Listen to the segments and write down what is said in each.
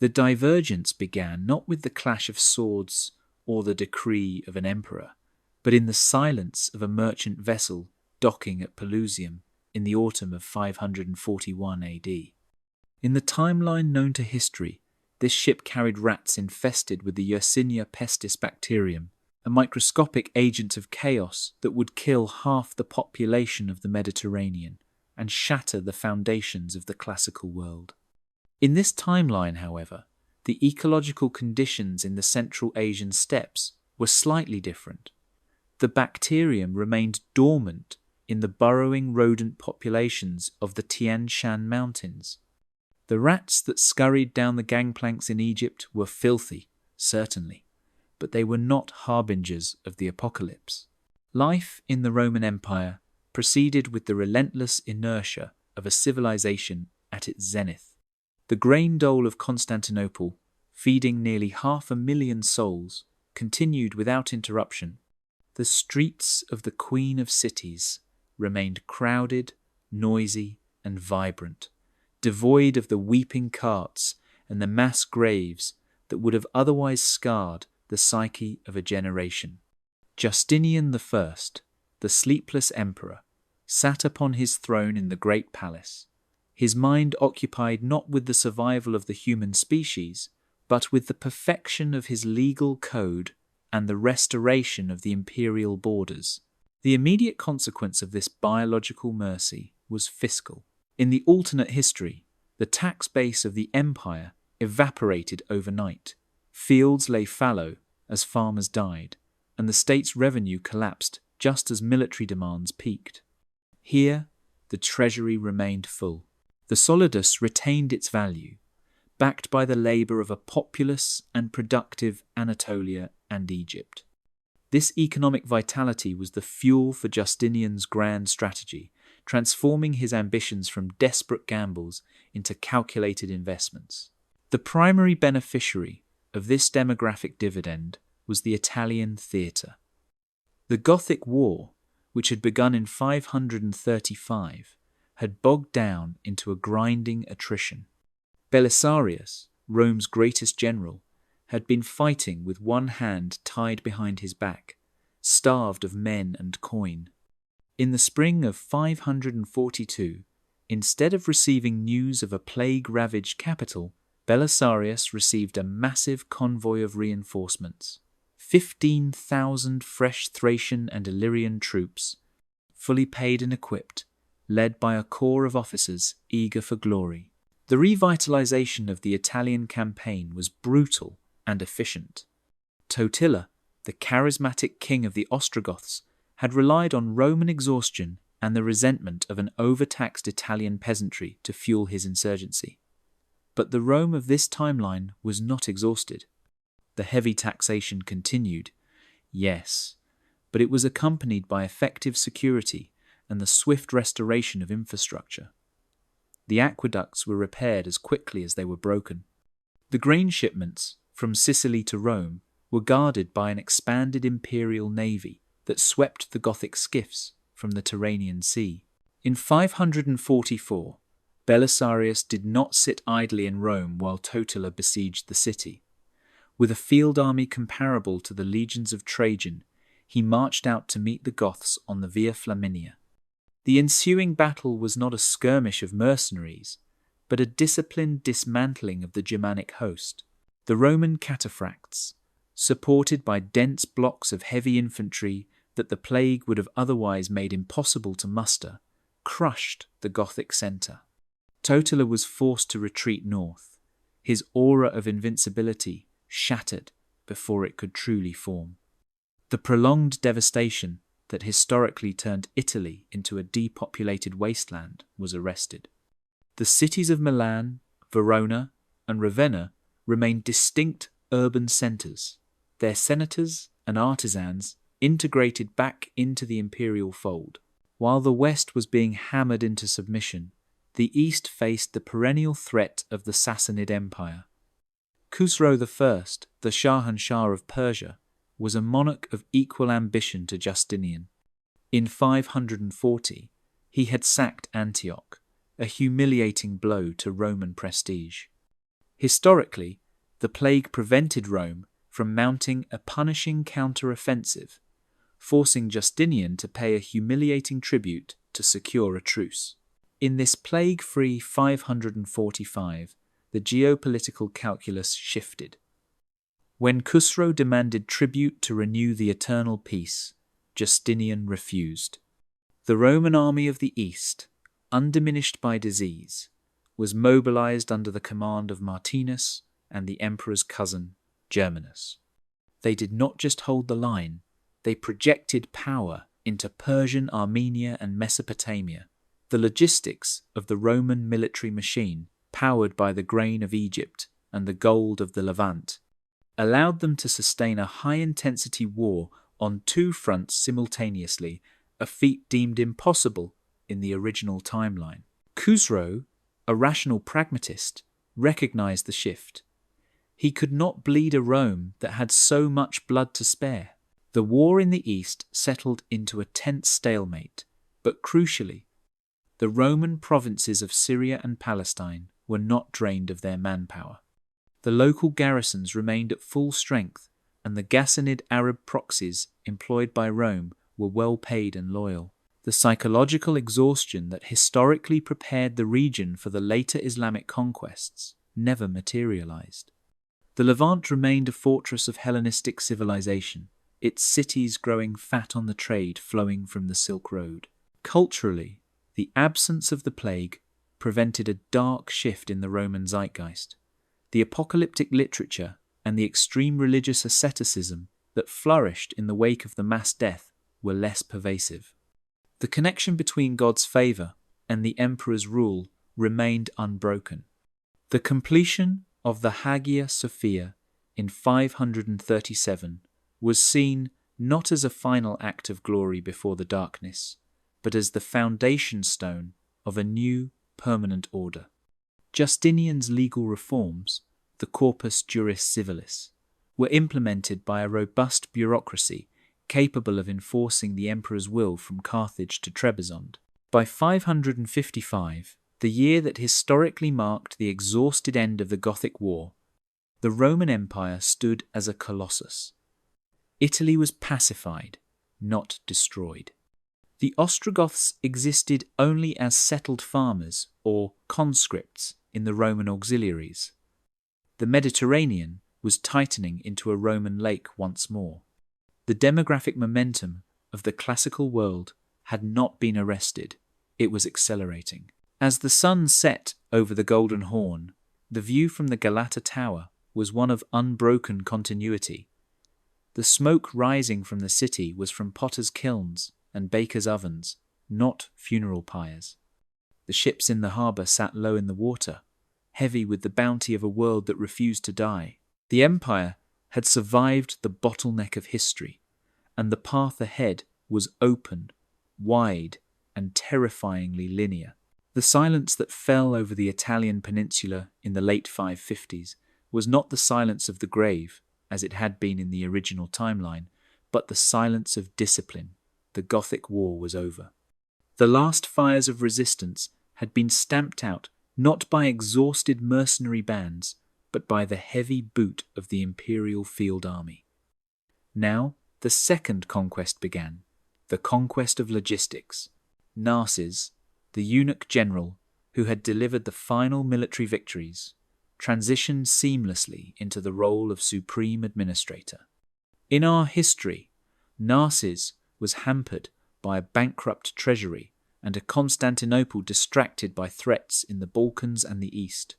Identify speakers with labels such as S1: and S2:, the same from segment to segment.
S1: The divergence began not with the clash of swords or the decree of an emperor, but in the silence of a merchant vessel docking at Pelusium in the autumn of 541 AD. In the timeline known to history, this ship carried rats infested with the Yersinia pestis bacterium, a microscopic agent of chaos that would kill half the population of the Mediterranean and shatter the foundations of the classical world. In this timeline, however, the ecological conditions in the Central Asian steppes were slightly different. The bacterium remained dormant in the burrowing rodent populations of the Tian Shan Mountains. The rats that scurried down the gangplanks in Egypt were filthy, certainly, but they were not harbingers of the apocalypse. Life in the Roman Empire proceeded with the relentless inertia of a civilization at its zenith. The grain dole of Constantinople, feeding nearly 500,000 souls, continued without interruption. The streets of the Queen of Cities remained crowded, noisy, and vibrant, devoid of the weeping carts and the mass graves that would have otherwise scarred the psyche of a generation. Justinian I, the sleepless emperor, sat upon his throne in the great palace, his mind occupied not with the survival of the human species, but with the perfection of his legal code and the restoration of the imperial borders. The immediate consequence of this biological mercy was fiscal. In the alternate history, the tax base of the empire evaporated overnight. Fields lay fallow as farmers died, and the state's revenue collapsed just as military demands peaked. Here, the treasury remained full. The solidus retained its value, backed by the labour of a populous and productive Anatolia and Egypt. This economic vitality was the fuel for Justinian's grand strategy, transforming his ambitions from desperate gambles into calculated investments. The primary beneficiary of this demographic dividend was the Italian theatre. The Gothic War, which had begun in 535, had bogged down into a grinding attrition. Belisarius, Rome's greatest general, had been fighting with one hand tied behind his back, starved of men and coin. In the spring of 542, instead of receiving news of a plague-ravaged capital, Belisarius received a massive convoy of reinforcements. 15,000 fresh Thracian and Illyrian troops, fully paid and equipped, led by a corps of officers eager for glory. The revitalization of the Italian campaign was brutal and efficient. Totila, the charismatic king of the Ostrogoths, had relied on Roman exhaustion and the resentment of an overtaxed Italian peasantry to fuel his insurgency. But the Rome of this timeline was not exhausted. The heavy taxation continued, yes, but it was accompanied by effective security and the swift restoration of infrastructure. The aqueducts were repaired as quickly as they were broken. The grain shipments from Sicily to Rome were guarded by an expanded imperial navy that swept the Gothic skiffs from the Tyrrhenian Sea. In 544, Belisarius did not sit idly in Rome while Totila besieged the city. With a field army comparable to the legions of Trajan, he marched out to meet the Goths on the Via Flaminia. The ensuing battle was not a skirmish of mercenaries, but a disciplined dismantling of the Germanic host. The Roman cataphracts, supported by dense blocks of heavy infantry that the plague would have otherwise made impossible to muster, crushed the Gothic centre. Totila was forced to retreat north, his aura of invincibility shattered before it could truly form. The prolonged devastation that historically turned Italy into a depopulated wasteland was arrested. The cities of Milan, Verona, and Ravenna remained distinct urban centres, their senators and artisans integrated back into the imperial fold. While the West was being hammered into submission, the East faced the perennial threat of the Sassanid Empire. Khusro I, the Shahanshah of Persia, was a monarch of equal ambition to Justinian. In 540, he had sacked Antioch, a humiliating blow to Roman prestige. Historically, the plague prevented Rome from mounting a punishing counter-offensive, forcing Justinian to pay a humiliating tribute to secure a truce. In this plague-free 545, the geopolitical calculus shifted. When Khusro demanded tribute to renew the eternal peace, Justinian refused. The Roman army of the East, undiminished by disease, was mobilized under the command of Martinus and the emperor's cousin, Germanus. They did not just hold the line, they projected power into Persian Armenia and Mesopotamia. The logistics of the Roman military machine, powered by the grain of Egypt and the gold of the Levant, allowed them to sustain a high-intensity war on two fronts simultaneously, a feat deemed impossible in the original timeline. Khusro, a rational pragmatist, recognized the shift. He could not bleed a Rome that had so much blood to spare. The war in the East settled into a tense stalemate, but crucially, the Roman provinces of Syria and Palestine were not drained of their manpower. The local garrisons remained at full strength, and the Ghassanid Arab proxies employed by Rome were well paid and loyal. The psychological exhaustion that historically prepared the region for the later Islamic conquests never materialized. The Levant remained a fortress of Hellenistic civilization, its cities growing fat on the trade flowing from the Silk Road. Culturally, the absence of the plague prevented a dark shift in the Roman zeitgeist. The apocalyptic literature and the extreme religious asceticism that flourished in the wake of the mass death were less pervasive. The connection between God's favour and the emperor's rule remained unbroken. The completion of the Hagia Sophia in 537 was seen not as a final act of glory before the darkness, but as the foundation stone of a new permanent order. Justinian's legal reforms, the Corpus Juris Civilis, were implemented by a robust bureaucracy capable of enforcing the emperor's will from Carthage to Trebizond. By 555, the year that historically marked the exhausted end of the Gothic War, the Roman Empire stood as a colossus. Italy was pacified, not destroyed. The Ostrogoths existed only as settled farmers or conscripts in the Roman auxiliaries. The Mediterranean was tightening into a Roman lake once more. The demographic momentum of the classical world had not been arrested, it was accelerating. As the sun set over the Golden Horn, the view from the Galata Tower was one of unbroken continuity. The smoke rising from the city was from potters' kilns and bakers' ovens, not funeral pyres. The ships in the harbour sat low in the water, heavy with the bounty of a world that refused to die. The empire had survived the bottleneck of history, and the path ahead was open, wide, and terrifyingly linear. The silence that fell over the Italian peninsula in the late 550s was not the silence of the grave, as it had been in the original timeline, but the silence of discipline. The Gothic War was over. The last fires of resistance had been stamped out not by exhausted mercenary bands, but by the heavy boot of the imperial field army. Now, the second conquest began, the conquest of logistics. Narses, the eunuch general who had delivered the final military victories, transitioned seamlessly into the role of supreme administrator. In our history, Narses was hampered by a bankrupt treasury and a Constantinople distracted by threats in the Balkans and the East.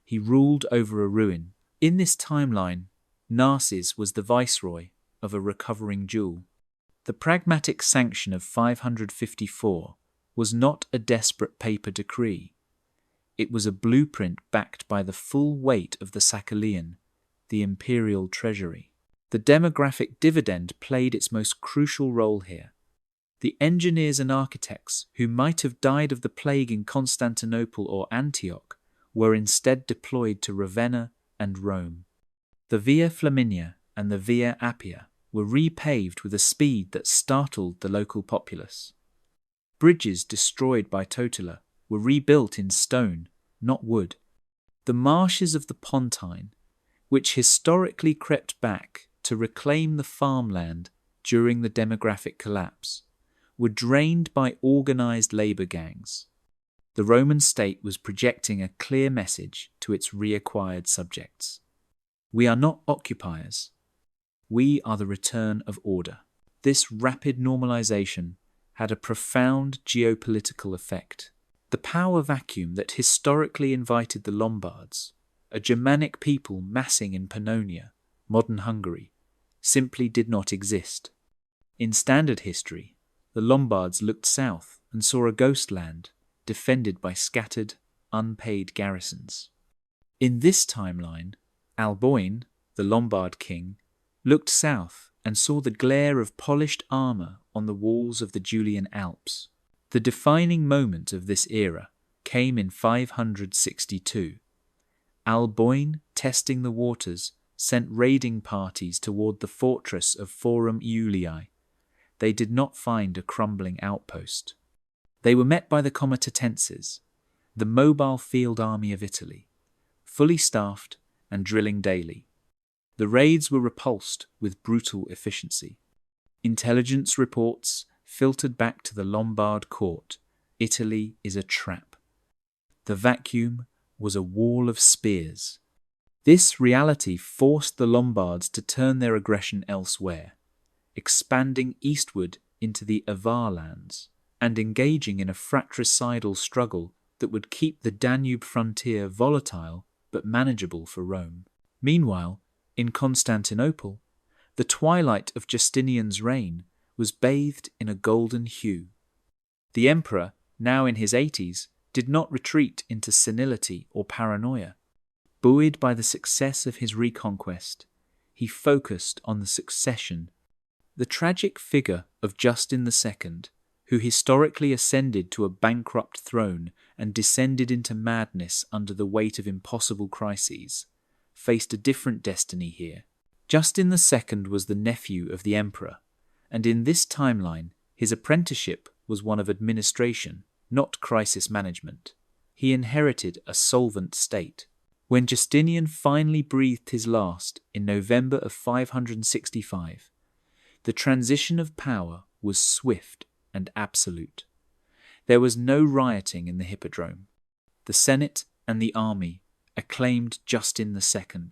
S1: He ruled over a ruin. In this timeline, Narses was the viceroy of a recovering jewel. The pragmatic sanction of 554 was not a desperate paper decree. It was a blueprint backed by the full weight of the Sacalian, the imperial treasury. The demographic dividend played its most crucial role here. The engineers and architects who might have died of the plague in Constantinople or Antioch were instead deployed to Ravenna and Rome. The Via Flaminia and the Via Appia were repaved with a speed that startled the local populace. Bridges destroyed by Totila were rebuilt in stone, not wood. The marshes of the Pontine, which historically crept back to reclaim the farmland during the demographic collapse, were drained by organized labor gangs. The Roman state was projecting a clear message to its reacquired subjects. We are not occupiers. We are the return of order. This rapid normalization had a profound geopolitical effect. The power vacuum that historically invited the Lombards, a Germanic people massing in Pannonia, modern Hungary, simply did not exist. In standard history, the Lombards looked south and saw a ghost land defended by scattered, unpaid garrisons. In this timeline, Alboin, the Lombard king, looked south and saw the glare of polished armor on the walls of the Julian Alps. The defining moment of this era came in 562. Alboin, testing the waters, sent raiding parties toward the fortress of Forum Iulii. They did not find a crumbling outpost. They were met by the Comitatenses, the mobile field army of Italy, fully staffed and drilling daily. The raids were repulsed with brutal efficiency. Intelligence reports filtered back to the Lombard court. Italy is a trap. The vacuum was a wall of spears. This reality forced the Lombards to turn their aggression elsewhere, expanding eastward into the Avar lands and engaging in a fratricidal struggle that would keep the Danube frontier volatile but manageable for Rome. Meanwhile, in Constantinople, the twilight of Justinian's reign was bathed in a golden hue. The emperor, now in his 80s, did not retreat into senility or paranoia. Buoyed by the success of his reconquest, he focused on the succession. The tragic figure of Justin II, who historically ascended to a bankrupt throne and descended into madness under the weight of impossible crises, faced a different destiny here. Justin II was the nephew of the emperor, and in this timeline, his apprenticeship was one of administration, not crisis management. He inherited a solvent state. When Justinian finally breathed his last in November of 565, the transition of power was swift and absolute. There was no rioting in the Hippodrome. The Senate and the army acclaimed Justin II,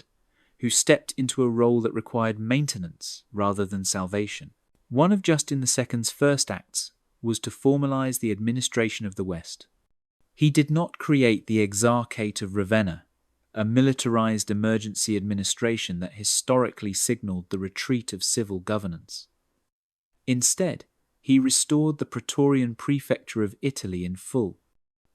S1: who stepped into a role that required maintenance rather than salvation. One of Justin II's first acts was to formalize the administration of the West. He did not create the Exarchate of Ravenna, a militarized emergency administration that historically signaled the retreat of civil governance. Instead, he restored the Praetorian Prefecture of Italy in full.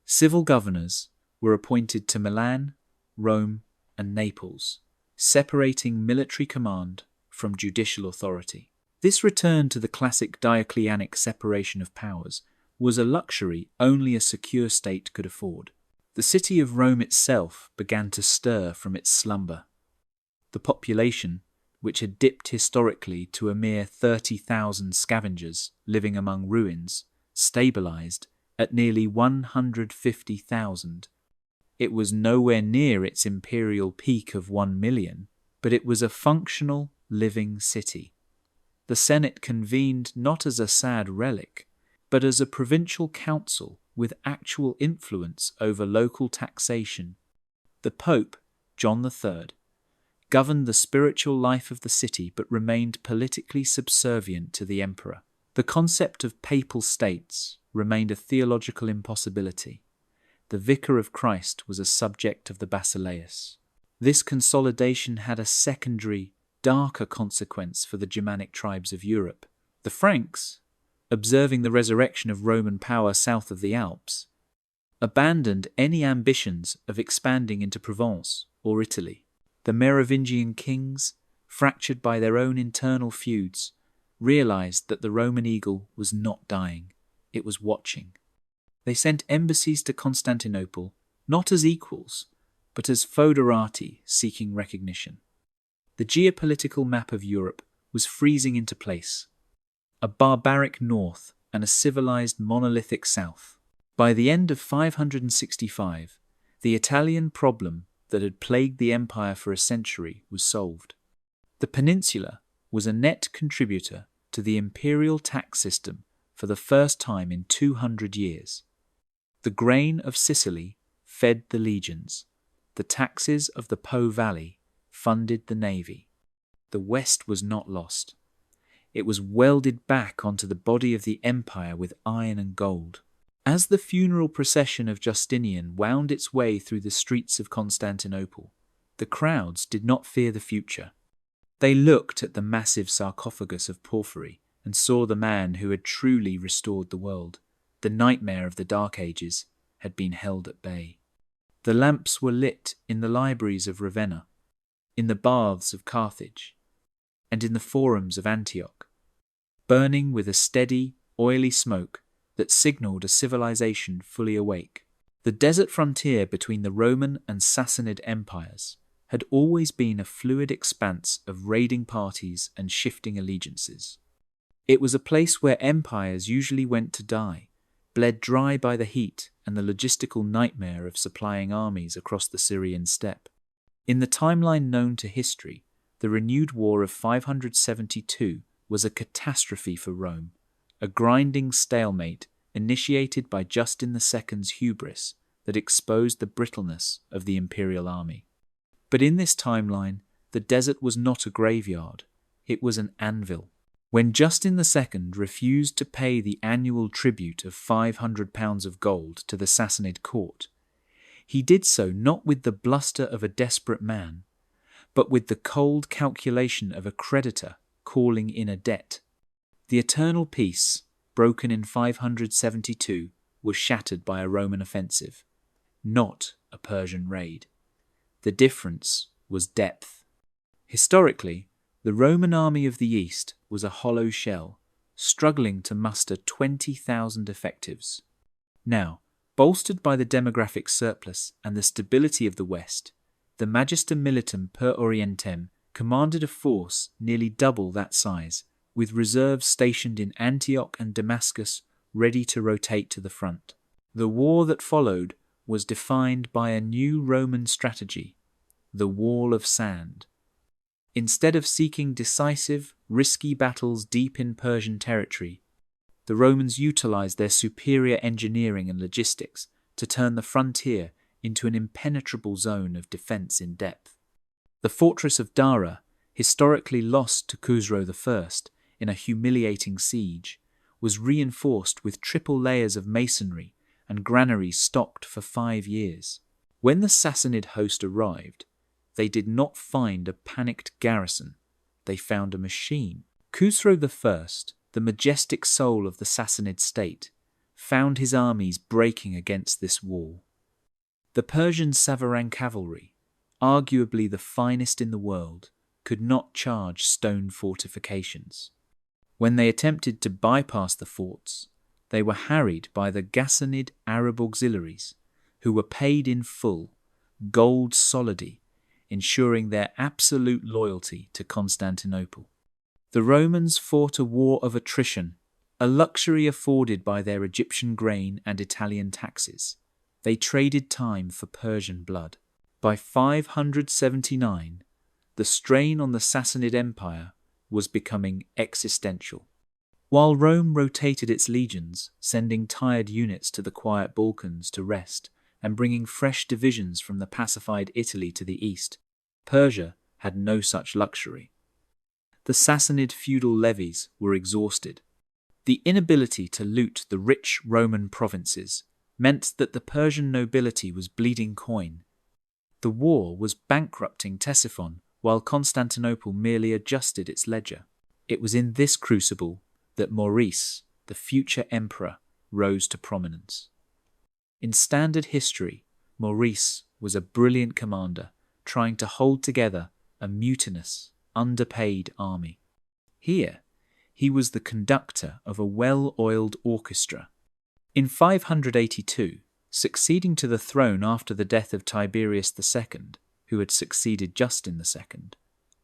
S1: Civil governors were appointed to Milan, Rome, and Naples, separating military command from judicial authority. This return to the classic Diocletianic separation of powers was a luxury only a secure state could afford. The city of Rome itself began to stir from its slumber. The population, which had dipped historically to a mere 30,000 scavengers living among ruins, stabilized at nearly 150,000. It was nowhere near its imperial peak of 1 million, but it was a functional, living city. The Senate convened not as a sad relic, but as a provincial council with actual influence over local taxation. The Pope, John III, governed the spiritual life of the city but remained politically subservient to the emperor. The concept of papal states remained a theological impossibility. The Vicar of Christ was a subject of the Basileus. This consolidation had a secondary, darker consequence for the Germanic tribes of Europe. The Franks, observing the resurrection of Roman power south of the Alps, abandoned any ambitions of expanding into Provence or Italy. The Merovingian kings, fractured by their own internal feuds, realized that the Roman eagle was not dying, it was watching. They sent embassies to Constantinople, not as equals, but as foederati seeking recognition. The geopolitical map of Europe was freezing into place. A barbaric north and a civilized monolithic south. By the end of 565, the Italian problem that had plagued the empire for a century was solved. The peninsula was a net contributor to the imperial tax system for the first time in 200 years. The grain of Sicily fed the legions. The taxes of the Po Valley funded the navy. The West was not lost. It was welded back onto the body of the empire with iron and gold. As the funeral procession of Justinian wound its way through the streets of Constantinople, the crowds did not fear the future. They looked at the massive sarcophagus of porphyry and saw the man who had truly restored the world. The nightmare of the Dark Ages had been held at bay. The lamps were lit in the libraries of Ravenna, in the baths of Carthage, and in the forums of Antioch, burning with a steady, oily smoke that signalled a civilization fully awake. The desert frontier between the Roman and Sassanid empires had always been a fluid expanse of raiding parties and shifting allegiances. It was a place where empires usually went to die, bled dry by the heat and the logistical nightmare of supplying armies across the Syrian steppe. In the timeline known to history, the renewed war of 572 was a catastrophe for Rome, a grinding stalemate initiated by Justin II's hubris that exposed the brittleness of the imperial army. But in this timeline, the desert was not a graveyard, it was an anvil. When Justin II refused to pay the annual tribute of £500 of gold to the Sassanid court, he did so not with the bluster of a desperate man, but with the cold calculation of a creditor calling in a debt. The eternal peace, broken in 572, was shattered by a Roman offensive, not a Persian raid. The difference was depth. Historically, the Roman army of the East was a hollow shell, struggling to muster 20,000 effectives. Now, bolstered by the demographic surplus and the stability of the West, the Magister Militum per Orientem commanded a force nearly double that size, with reserves stationed in Antioch and Damascus ready to rotate to the front. The war that followed was defined by a new Roman strategy, the Wall of Sand. Instead of seeking decisive, risky battles deep in Persian territory, the Romans utilized their superior engineering and logistics to turn the frontier into an impenetrable zone of defense in depth. The fortress of Dara, historically lost to Khusro I in a humiliating siege, was reinforced with triple layers of masonry and granaries stocked for 5 years. When the Sassanid host arrived, they did not find a panicked garrison, they found a machine. Khusro I, the majestic soul of the Sassanid state, found his armies breaking against this wall. The Persian Savarang cavalry, arguably the finest in the world, could not charge stone fortifications. When they attempted to bypass the forts, they were harried by the Ghassanid Arab auxiliaries, who were paid in full, gold solidi, ensuring their absolute loyalty to Constantinople. The Romans fought a war of attrition, a luxury afforded by their Egyptian grain and Italian taxes. They traded time for Persian blood. By 579, the strain on the Sassanid Empire was becoming existential. While Rome rotated its legions, sending tired units to the quiet Balkans to rest and bringing fresh divisions from the pacified Italy to the east, Persia had no such luxury. The Sassanid feudal levies were exhausted. The inability to loot the rich Roman provinces meant that the Persian nobility was bleeding coin. The war was bankrupting Ctesiphon, while Constantinople merely adjusted its ledger. It was in this crucible that Maurice, the future emperor, rose to prominence. In standard history, Maurice was a brilliant commander trying to hold together a mutinous, underpaid army. Here, he was the conductor of a well-oiled orchestra. In 582, succeeding to the throne after the death of Tiberius II, who had succeeded Justin II,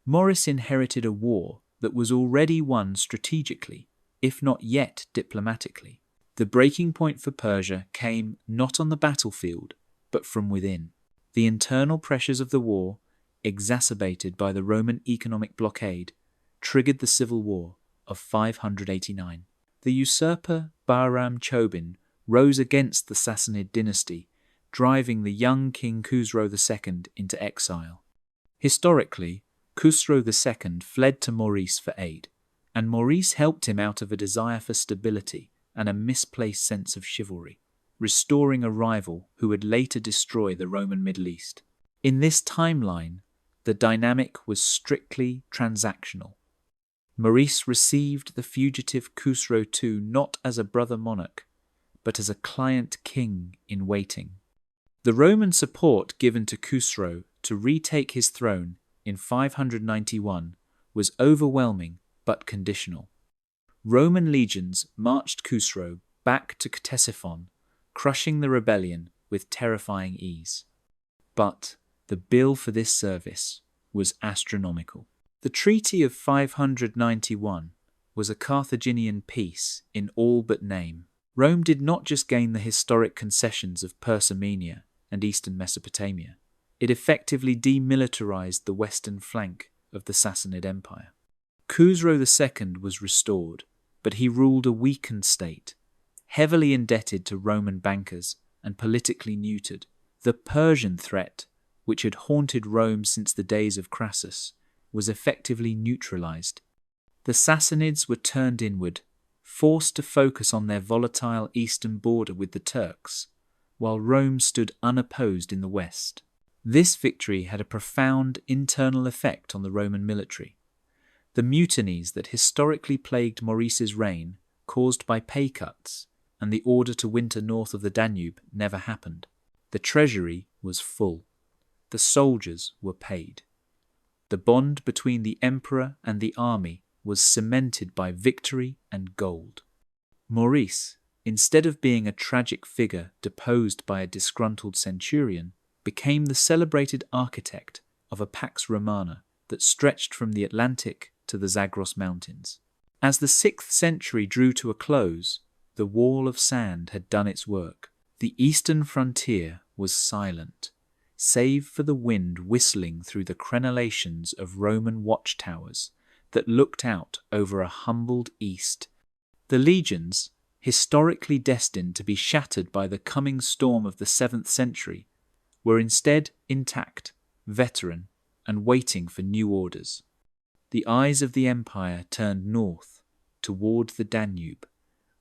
S1: Maurice inherited a war that was already won strategically, if not yet diplomatically. The breaking point for Persia came not on the battlefield, but from within. The internal pressures of the war, exacerbated by the Roman economic blockade, triggered the civil war of 589. The usurper Bahram Chobin rose against the Sassanid dynasty, driving the young King Khusro II into exile. Historically, Khusro II fled to Maurice for aid, and Maurice helped him out of a desire for stability and a misplaced sense of chivalry, restoring a rival who would later destroy the Roman Middle East. In this timeline, the dynamic was strictly transactional. Maurice received the fugitive Khusro II not as a brother monarch, but as a client king in waiting. The Roman support given to Khusro to retake his throne in 591 was overwhelming but conditional. Roman legions marched Khusro back to Ctesiphon, crushing the rebellion with terrifying ease. But the bill for this service was astronomical. The Treaty of 591 was a Carthaginian peace in all but name. Rome did not just gain the historic concessions of Persamenia and eastern Mesopotamia, it effectively demilitarized the western flank of the Sassanid Empire. Khusro II was restored, but he ruled a weakened state, heavily indebted to Roman bankers and politically neutered. The Persian threat, which had haunted Rome since the days of Crassus, was effectively neutralized. The Sassanids were turned inward, forced to focus on their volatile eastern border with the Turks, while Rome stood unopposed in the west. This victory had a profound internal effect on the Roman military. The mutinies that historically plagued Maurice's reign, caused by pay cuts, and the order to winter north of the Danube never happened. The treasury was full. The soldiers were paid. The bond between the emperor and the army was cemented by victory and gold. Maurice, instead of being a tragic figure deposed by a disgruntled centurion, became the celebrated architect of a Pax Romana that stretched from the Atlantic to the Zagros Mountains. As the 6th century drew to a close, the wall of sand had done its work. The eastern frontier was silent, save for the wind whistling through the crenellations of Roman watchtowers that looked out over a humbled east. The legions, historically destined to be shattered by the coming storm of the 7th century, were instead intact, veteran, and waiting for new orders. The eyes of the empire turned north, toward the Danube,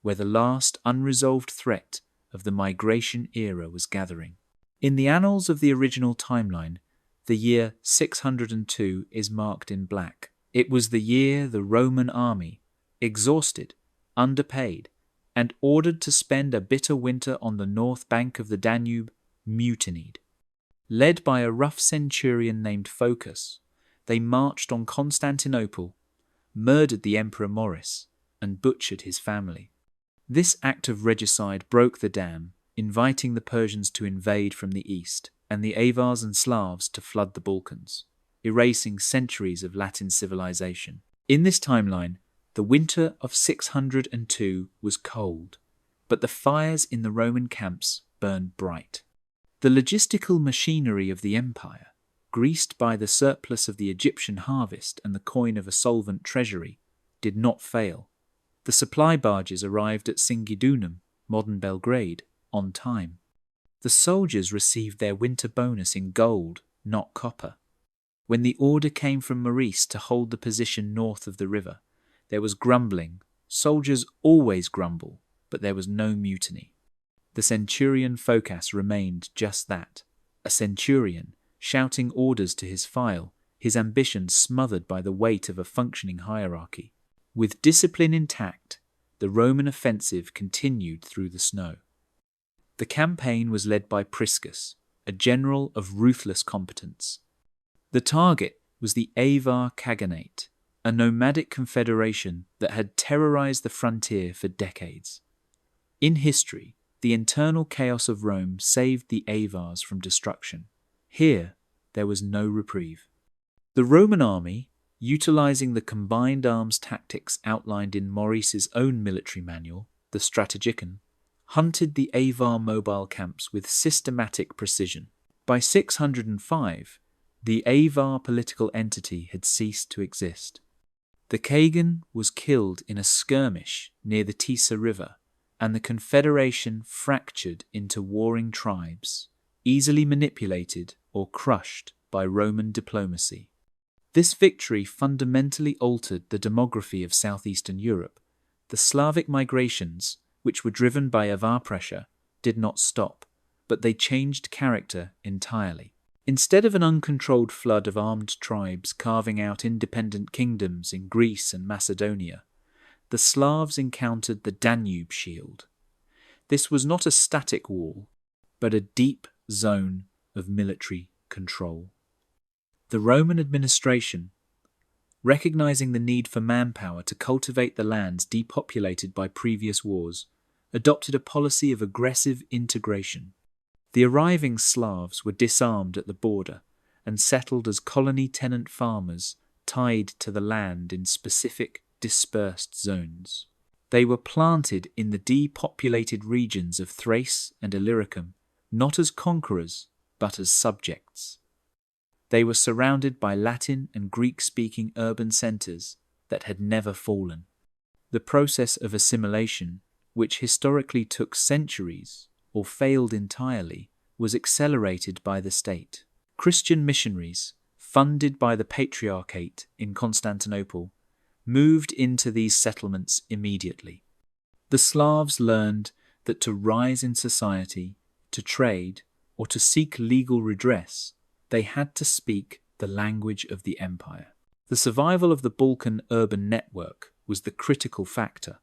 S1: where the last unresolved threat of the migration era was gathering. In the annals of the original timeline, the year 602 is marked in black. It was the year the Roman army, exhausted, underpaid, and ordered to spend a bitter winter on the north bank of the Danube, mutinied. Led by a rough centurion named Phocas, they marched on Constantinople, murdered the Emperor Maurice, and butchered his family. This act of regicide broke the dam, inviting the Persians to invade from the east, and the Avars and Slavs to flood the Balkans, erasing centuries of Latin civilization. In this timeline, the winter of 602 was cold, but the fires in the Roman camps burned bright. The logistical machinery of the empire, greased by the surplus of the Egyptian harvest and the coin of a solvent treasury, did not fail. The supply barges arrived at Singidunum, modern Belgrade, on time. The soldiers received their winter bonus in gold, not copper. When the order came from Maurice to hold the position north of the river, there was grumbling. Soldiers always grumble, but there was no mutiny. The centurion Phocas remained just that, a centurion, shouting orders to his file, his ambition smothered by the weight of a functioning hierarchy. With discipline intact, the Roman offensive continued through the snow. The campaign was led by Priscus, a general of ruthless competence. The target was the Avar Khaganate, a nomadic confederation that had terrorized the frontier for decades. In history, the internal chaos of Rome saved the Avars from destruction. Here, there was no reprieve. The Roman army, utilizing the combined arms tactics outlined in Maurice's own military manual, the Strategicon, hunted the Avar mobile camps with systematic precision. By 605, the Avar political entity had ceased to exist. The Kagan was killed in a skirmish near the Tisa River, and the confederation fractured into warring tribes, easily manipulated or crushed by Roman diplomacy. This victory fundamentally altered the demography of southeastern Europe. The Slavic migrations, which were driven by Avar pressure, did not stop, but they changed character entirely. Instead of an uncontrolled flood of armed tribes carving out independent kingdoms in Greece and Macedonia, the Slavs encountered the Danube shield. This was not a static wall, but a deep zone of military control. The Roman administration, recognizing the need for manpower to cultivate the lands depopulated by previous wars, adopted a policy of aggressive integration. The arriving Slavs were disarmed at the border and settled as colony tenant farmers tied to the land in specific dispersed zones. They were planted in the depopulated regions of Thrace and Illyricum, not as conquerors, but as subjects. They were surrounded by Latin and Greek-speaking urban centres that had never fallen. The process of assimilation, which historically took centuries or failed entirely, was accelerated by the state. Christian missionaries, funded by the Patriarchate in Constantinople, moved into these settlements immediately. The Slavs learned that to rise in society, to trade, or to seek legal redress, they had to speak the language of the empire. The survival of the Balkan urban network was the critical factor.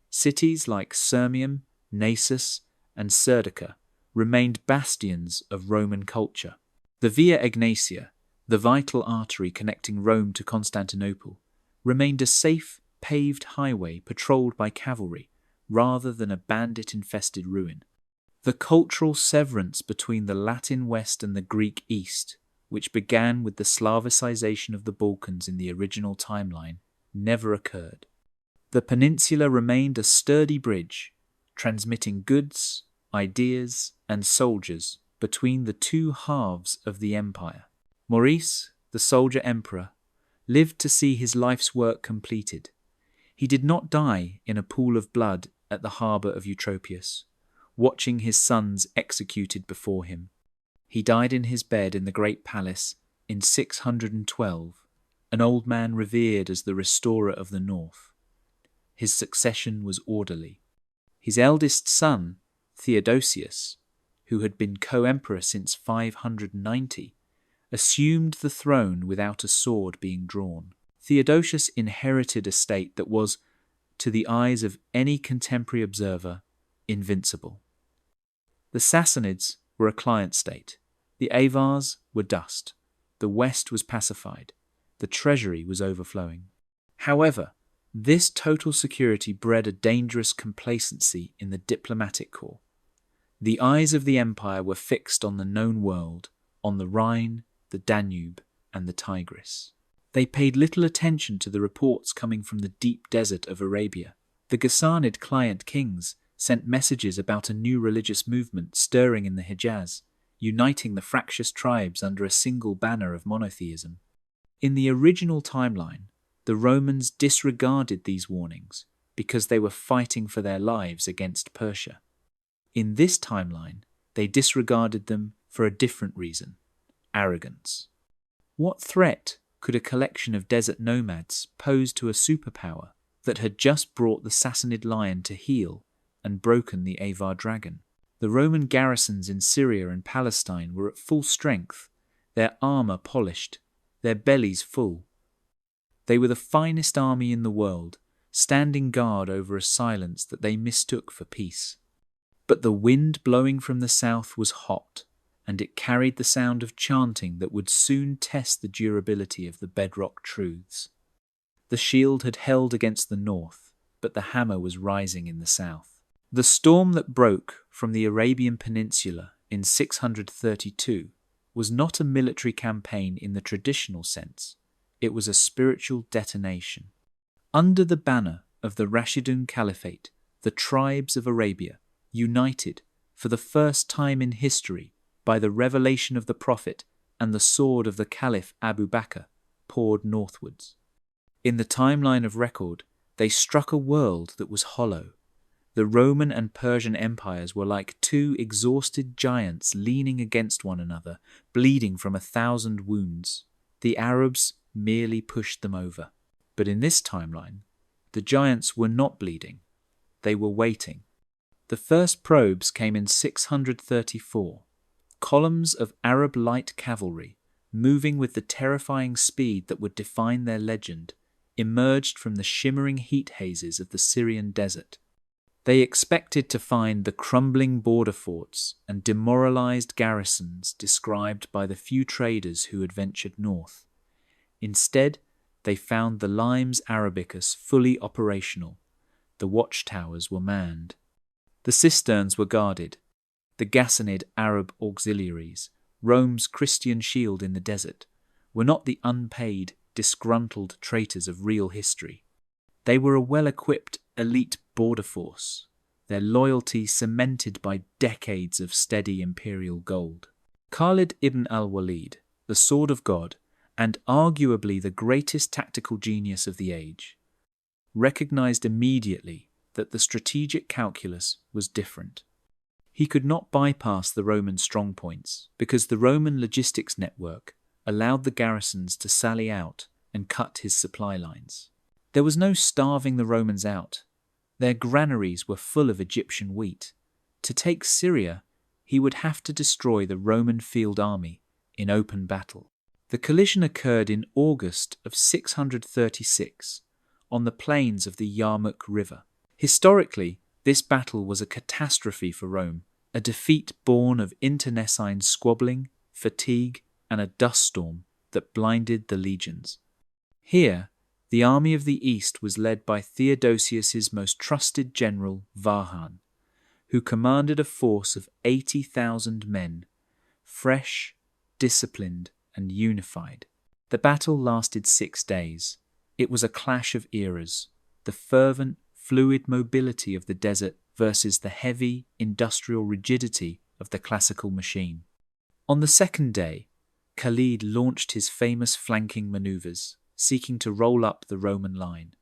S1: Cities like Sirmium, Naissus, and Serdica remained bastions of Roman culture. The Via Egnatia, the vital artery connecting Rome to Constantinople, remained a safe, paved highway patrolled by cavalry rather than a bandit-infested ruin. The cultural severance between the Latin West and the Greek East, which began with the Slavicization of the Balkans in the original timeline, never occurred. The peninsula remained a sturdy bridge, transmitting goods, ideas, and soldiers between the two halves of the empire. Maurice, the soldier emperor, lived to see his life's work completed. He did not die in a pool of blood at the harbour of Eutropius, watching his sons executed before him. He died in his bed in the great palace in 612, an old man revered as the restorer of the north. His succession was orderly. His eldest son, Theodosius, who had been co-emperor since 590, assumed the throne without a sword being drawn. Theodosius inherited a state that was, to the eyes of any contemporary observer, invincible. The Sassanids were a client state. The Avars were dust. The West was pacified. The treasury was overflowing. However, this total security bred a dangerous complacency in the diplomatic corps. The eyes of the empire were fixed on the known world, on the Rhine, the Danube, and the Tigris. They paid little attention to the reports coming from the deep desert of Arabia. The Ghassanid client kings sent messages about a new religious movement stirring in the Hejaz, uniting the fractious tribes under a single banner of monotheism. In the original timeline, the Romans disregarded these warnings because they were fighting for their lives against Persia. In this timeline, they disregarded them for a different reason: arrogance. What threat could a collection of desert nomads pose to a superpower that had just brought the Sassanid lion to heel and broken the Avar dragon? The Roman garrisons in Syria and Palestine were at full strength, their armour polished, their bellies full. They were the finest army in the world, standing guard over a silence that they mistook for peace. But the wind blowing from the south was hot, and it carried the sound of chanting that would soon test the durability of the bedrock truths. The shield had held against the north, but the hammer was rising in the south. The storm that broke from the Arabian Peninsula in 632 was not a military campaign in the traditional sense. It was a spiritual detonation. Under the banner of the Rashidun Caliphate, the tribes of Arabia united for the first time in history by the revelation of the Prophet and the sword of the Caliph Abu Bakr, poured northwards. In the timeline of record, they struck a world that was hollow. The Roman and Persian empires were like two exhausted giants leaning against one another, bleeding from 1,000 wounds. The Arabs merely pushed them over. But in this timeline, the giants were not bleeding. They were waiting. The first probes came in 634. Columns of Arab light cavalry, moving with the terrifying speed that would define their legend, emerged from the shimmering heat hazes of the Syrian desert. They expected to find the crumbling border forts and demoralized garrisons described by the few traders who had ventured north. Instead, they found the Limes Arabicus fully operational. The watchtowers were manned. The cisterns were guarded. The Ghassanid Arab auxiliaries, Rome's Christian shield in the desert, were not the unpaid, disgruntled traitors of real history. They were a well-equipped elite border force, their loyalty cemented by decades of steady imperial gold. Khalid ibn al-Walid, the Sword of God, and arguably the greatest tactical genius of the age, recognized immediately that the strategic calculus was different. He could not bypass the Roman strongpoints because the Roman logistics network allowed the garrisons to sally out and cut his supply lines. There was no starving the Romans out. Their granaries were full of Egyptian wheat. To take Syria, he would have to destroy the Roman field army in open battle. The collision occurred in August of 636 on the plains of the Yarmouk River. Historically, this battle was a catastrophe for Rome, a defeat born of internecine squabbling, fatigue, and a dust storm that blinded the legions. Here, the army of the East was led by Theodosius's most trusted general, Vahan, who commanded a force of 80,000 men, fresh, disciplined, and unified. The battle lasted 6 days. It was a clash of eras, the fervent, fluid mobility of the desert versus the heavy, industrial rigidity of the classical machine. On the second day, Khalid launched his famous flanking maneuvers, seeking to roll up the Roman line.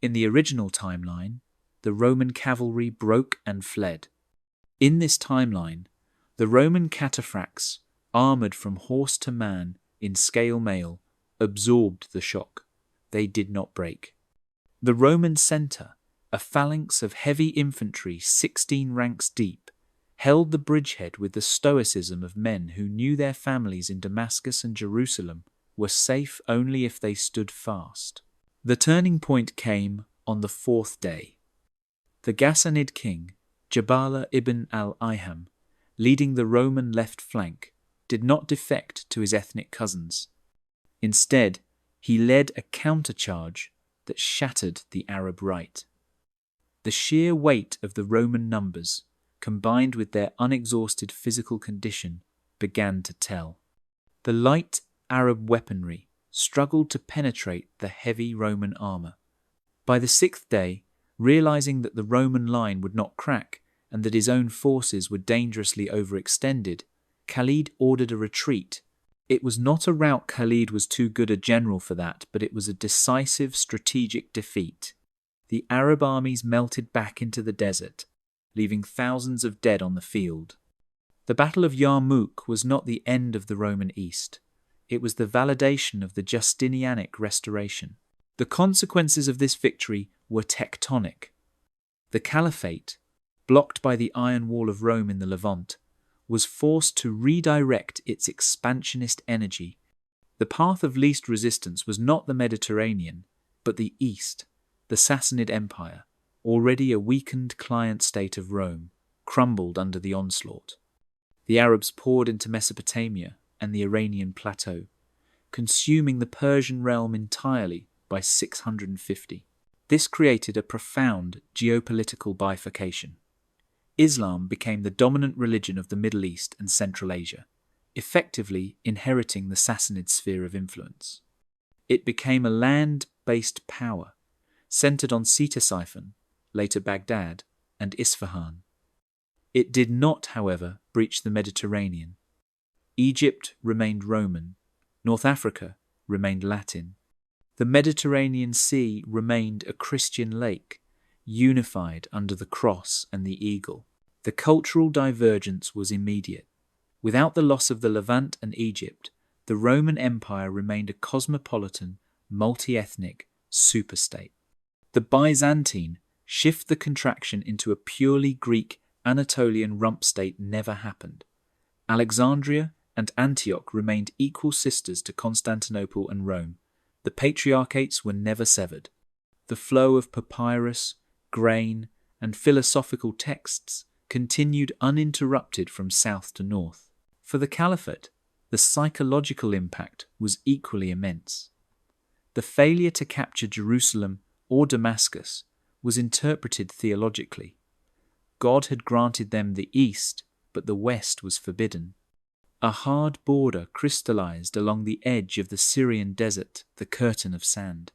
S1: In the original timeline, the Roman cavalry broke and fled. In this timeline, the Roman cataphracts, armoured from horse to man in scale mail, absorbed the shock. They did not break. The Roman centre, a phalanx of heavy infantry 16 ranks deep, held the bridgehead with the stoicism of men who knew their families in Damascus and Jerusalem were safe only if they stood fast. The turning point came on the 4th day. The Ghassanid king, Jabala ibn al-Ayham, leading the Roman left flank, did not defect to his ethnic cousins. Instead, he led a countercharge that shattered the Arab right. The sheer weight of the Roman numbers, combined with their unexhausted physical condition, began to tell. The light Arab weaponry struggled to penetrate the heavy Roman armour. By the 6th day, realizing that the Roman line would not crack and that his own forces were dangerously overextended, Khalid ordered a retreat. It was not a rout Khalid was too good a general for that, but it was a decisive strategic defeat. The Arab armies melted back into the desert, leaving thousands of dead on the field. The Battle of Yarmouk was not the end of the Roman East. It was the validation of the Justinianic restoration. The consequences of this victory were tectonic. The Caliphate, blocked by the Iron Wall of Rome in the Levant, was forced to redirect its expansionist energy. The path of least resistance was not the Mediterranean, but the East. The Sassanid Empire, already a weakened client state of Rome, crumbled under the onslaught. The Arabs poured into Mesopotamia and the Iranian plateau, consuming the Persian realm entirely by 650. This created a profound geopolitical bifurcation. Islam became the dominant religion of the Middle East and Central Asia, effectively inheriting the Sassanid sphere of influence. It became a land-based power, centered on Ctesiphon, later Baghdad, and Isfahan. It did not, however, breach the Mediterranean. Egypt remained Roman. North Africa remained Latin. The Mediterranean Sea remained a Christian lake, unified under the cross and the eagle. The cultural divergence was immediate. Without the loss of the Levant and Egypt, the Roman Empire remained a cosmopolitan, multi-ethnic superstate. The Byzantine shift the contraction into a purely Greek Anatolian rump state never happened. Alexandria and Antioch remained equal sisters to Constantinople and Rome. The patriarchates were never severed. The flow of papyrus, grain, and philosophical texts continued uninterrupted from south to north. For the caliphate, the psychological impact was equally immense. The failure to capture Jerusalem or Damascus was interpreted theologically. God had granted them the east, but the west was forbidden. A hard border crystallized along the edge of the Syrian desert, the curtain of sand.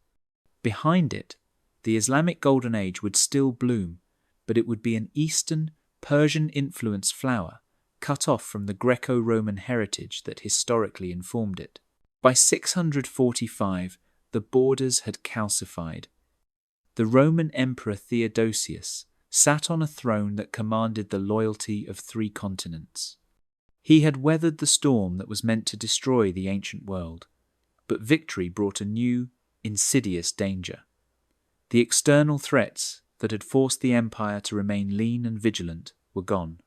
S1: Behind it, the Islamic Golden Age would still bloom, but it would be an Eastern, Persian-influenced flower, cut off from the Greco-Roman heritage that historically informed it. By 645, the borders had calcified. The Roman Emperor Theodosius sat on a throne that commanded the loyalty of 3 continents. He had weathered the storm that was meant to destroy the ancient world, but victory brought a new, insidious danger. The external threats that had forced the empire to remain lean and vigilant were gone.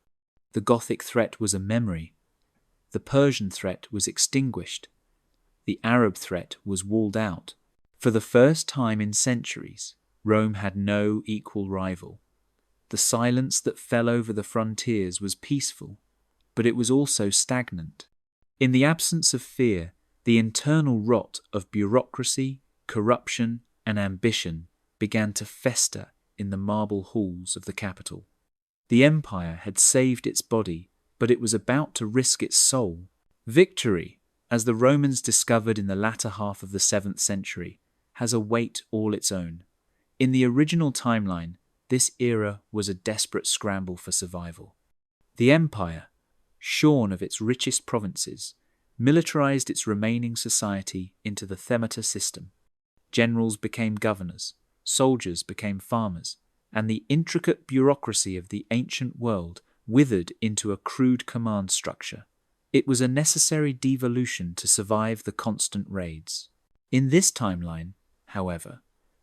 S1: The Gothic threat was a memory. The Persian threat was extinguished. The Arab threat was walled out. For the first time in centuries, Rome had no equal rival. The silence that fell over the frontiers was peaceful, but it was also stagnant. In the absence of fear, the internal rot of bureaucracy, corruption, and ambition began to fester in the marble halls of the capital. The empire had saved its body, but it was about to risk its soul. Victory, as the Romans discovered in the latter half of the 7th century, has a weight all its own. In the original timeline, this era was a desperate scramble for survival. The empire, shorn of its richest provinces, militarized its remaining society into the themata system. Generals became governors, soldiers became farmers, and the intricate bureaucracy of the ancient world withered into a crude command structure. It was a necessary devolution to survive the constant raids. In this timeline, however,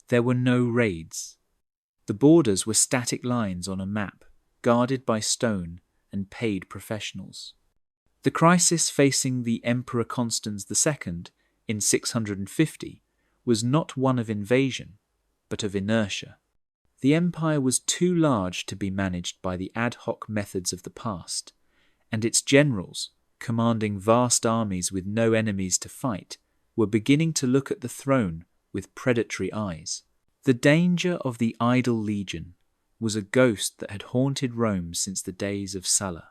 S1: there were no raids. The borders were static lines on a map, guarded by stone and paid professionals. The crisis facing the Emperor Constans II in 650 was not one of invasion, but of inertia. The empire was too large to be managed by the ad hoc methods of the past, and its generals, commanding vast armies with no enemies to fight, were beginning to look at the throne with predatory eyes. The danger of the idle legion was a ghost that had haunted Rome since the days of Sulla.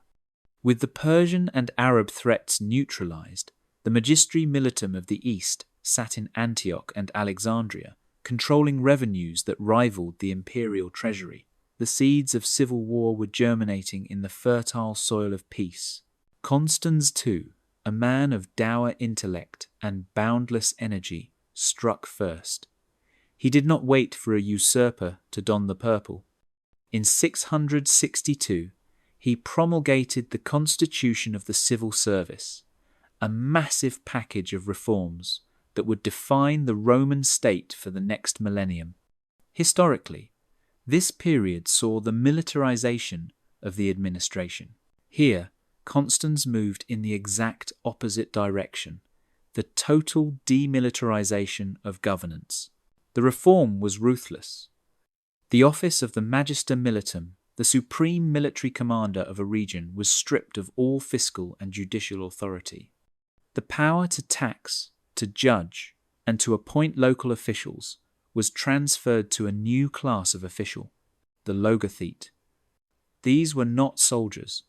S1: With the Persian and Arab threats neutralized, the magistri militum of the East sat in Antioch and Alexandria, controlling revenues that rivaled the imperial treasury. The seeds of civil war were germinating in the fertile soil of peace. Constans II, a man of dour intellect and boundless energy, struck first. He did not wait for a usurper to don the purple. In 662, he promulgated the Constitution of the Civil Service, a massive package of reforms that would define the Roman state for the next millennium. Historically, this period saw the militarization of the administration. Here, Constans moved in the exact opposite direction, the total demilitarization of governance. The reform was ruthless. The office of the Magister Militum, the supreme military commander of a region, was stripped of all fiscal and judicial authority. The power to tax, to judge, and to appoint local officials was transferred to a new class of official, the logothete. These were not soldiers.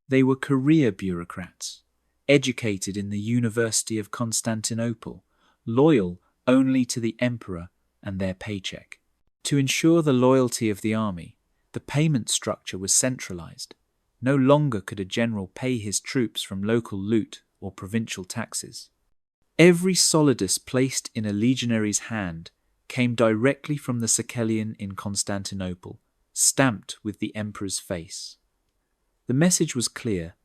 S1: They were career bureaucrats, educated in the University of Constantinople, loyal only to the emperor and their paycheck. To ensure the loyalty of the army, the payment structure was centralized. No longer could a general pay his troops from local loot or provincial taxes. Every solidus placed in a legionary's hand came directly from the Sicelian in Constantinople, stamped with the emperor's face. The message was clear: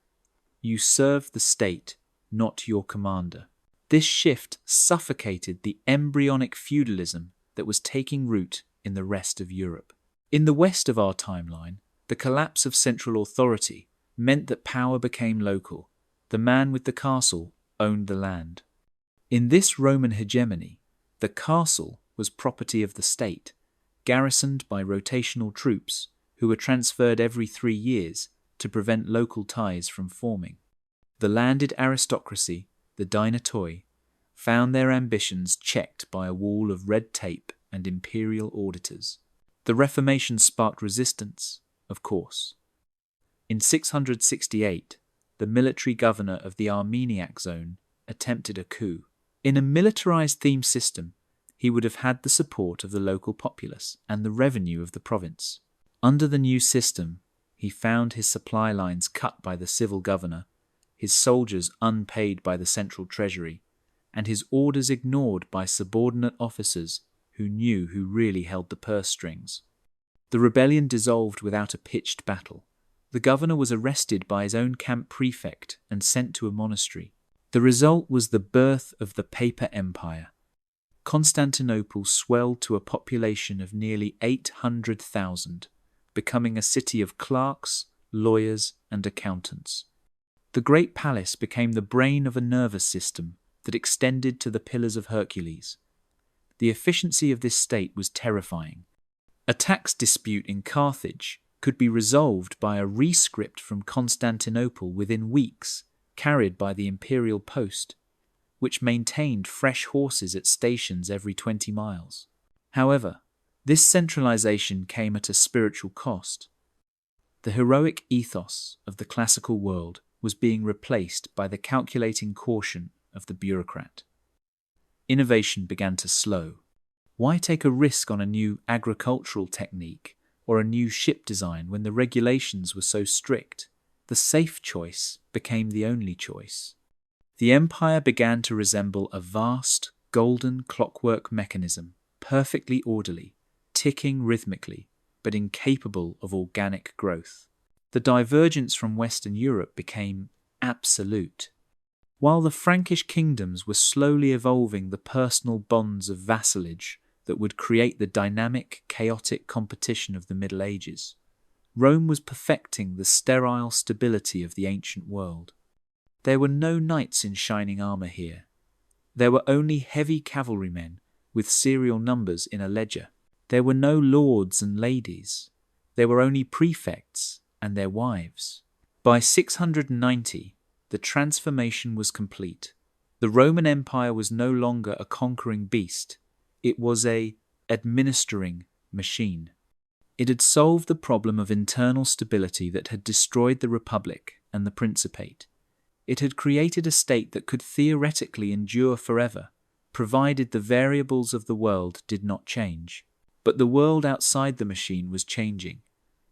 S1: you serve the state, not your commander. This shift suffocated the embryonic feudalism that was taking root in the rest of Europe. In the west of our timeline, the collapse of central authority meant that power became local. The man with the castle owned the land. In this Roman hegemony, the castle was property of the state, garrisoned by rotational troops who were transferred every 3 years to prevent local ties from forming. The landed aristocracy, the Dynatoi, found their ambitions checked by a wall of red tape and imperial auditors. The Reformation sparked resistance, of course. In 668, the military governor of the Armeniac zone attempted a coup. In a militarized theme system, he would have had the support of the local populace and the revenue of the province. Under the new system, he found his supply lines cut by the civil governor, his soldiers unpaid by the central treasury, and his orders ignored by subordinate officers who knew who really held the purse strings. The rebellion dissolved without a pitched battle. The governor was arrested by his own camp prefect and sent to a monastery. The result was the birth of the Paper Empire. Constantinople swelled to a population of nearly 800,000, becoming a city of clerks, lawyers, and accountants. The Great Palace became the brain of a nervous system that extended to the Pillars of Hercules. The efficiency of this state was terrifying. A tax dispute in Carthage could be resolved by a rescript from Constantinople within weeks, carried by the imperial post, which maintained fresh horses at stations every 20 miles. However, this centralization came at a spiritual cost. The heroic ethos of the classical world was being replaced by the calculating caution of the bureaucrat. Innovation began to slow. Why take a risk on a new agricultural technique or a new ship design when the regulations were so strict? The safe choice became the only choice. The empire began to resemble a vast, golden clockwork mechanism, perfectly orderly, ticking rhythmically, but incapable of organic growth. The divergence from Western Europe became absolute. While the Frankish kingdoms were slowly evolving the personal bonds of vassalage that would create the dynamic, chaotic competition of the Middle Ages, Rome was perfecting the sterile stability of the ancient world. There were no knights in shining armour here. There were only heavy cavalrymen with serial numbers in a ledger. There were no lords and ladies. There were only prefects and their wives. By 690, the transformation was complete. The Roman Empire was no longer a conquering beast. It was an administering machine. It had solved the problem of internal stability that had destroyed the Republic and the Principate. It had created a state that could theoretically endure forever, provided the variables of the world did not change. But the world outside the machine was changing.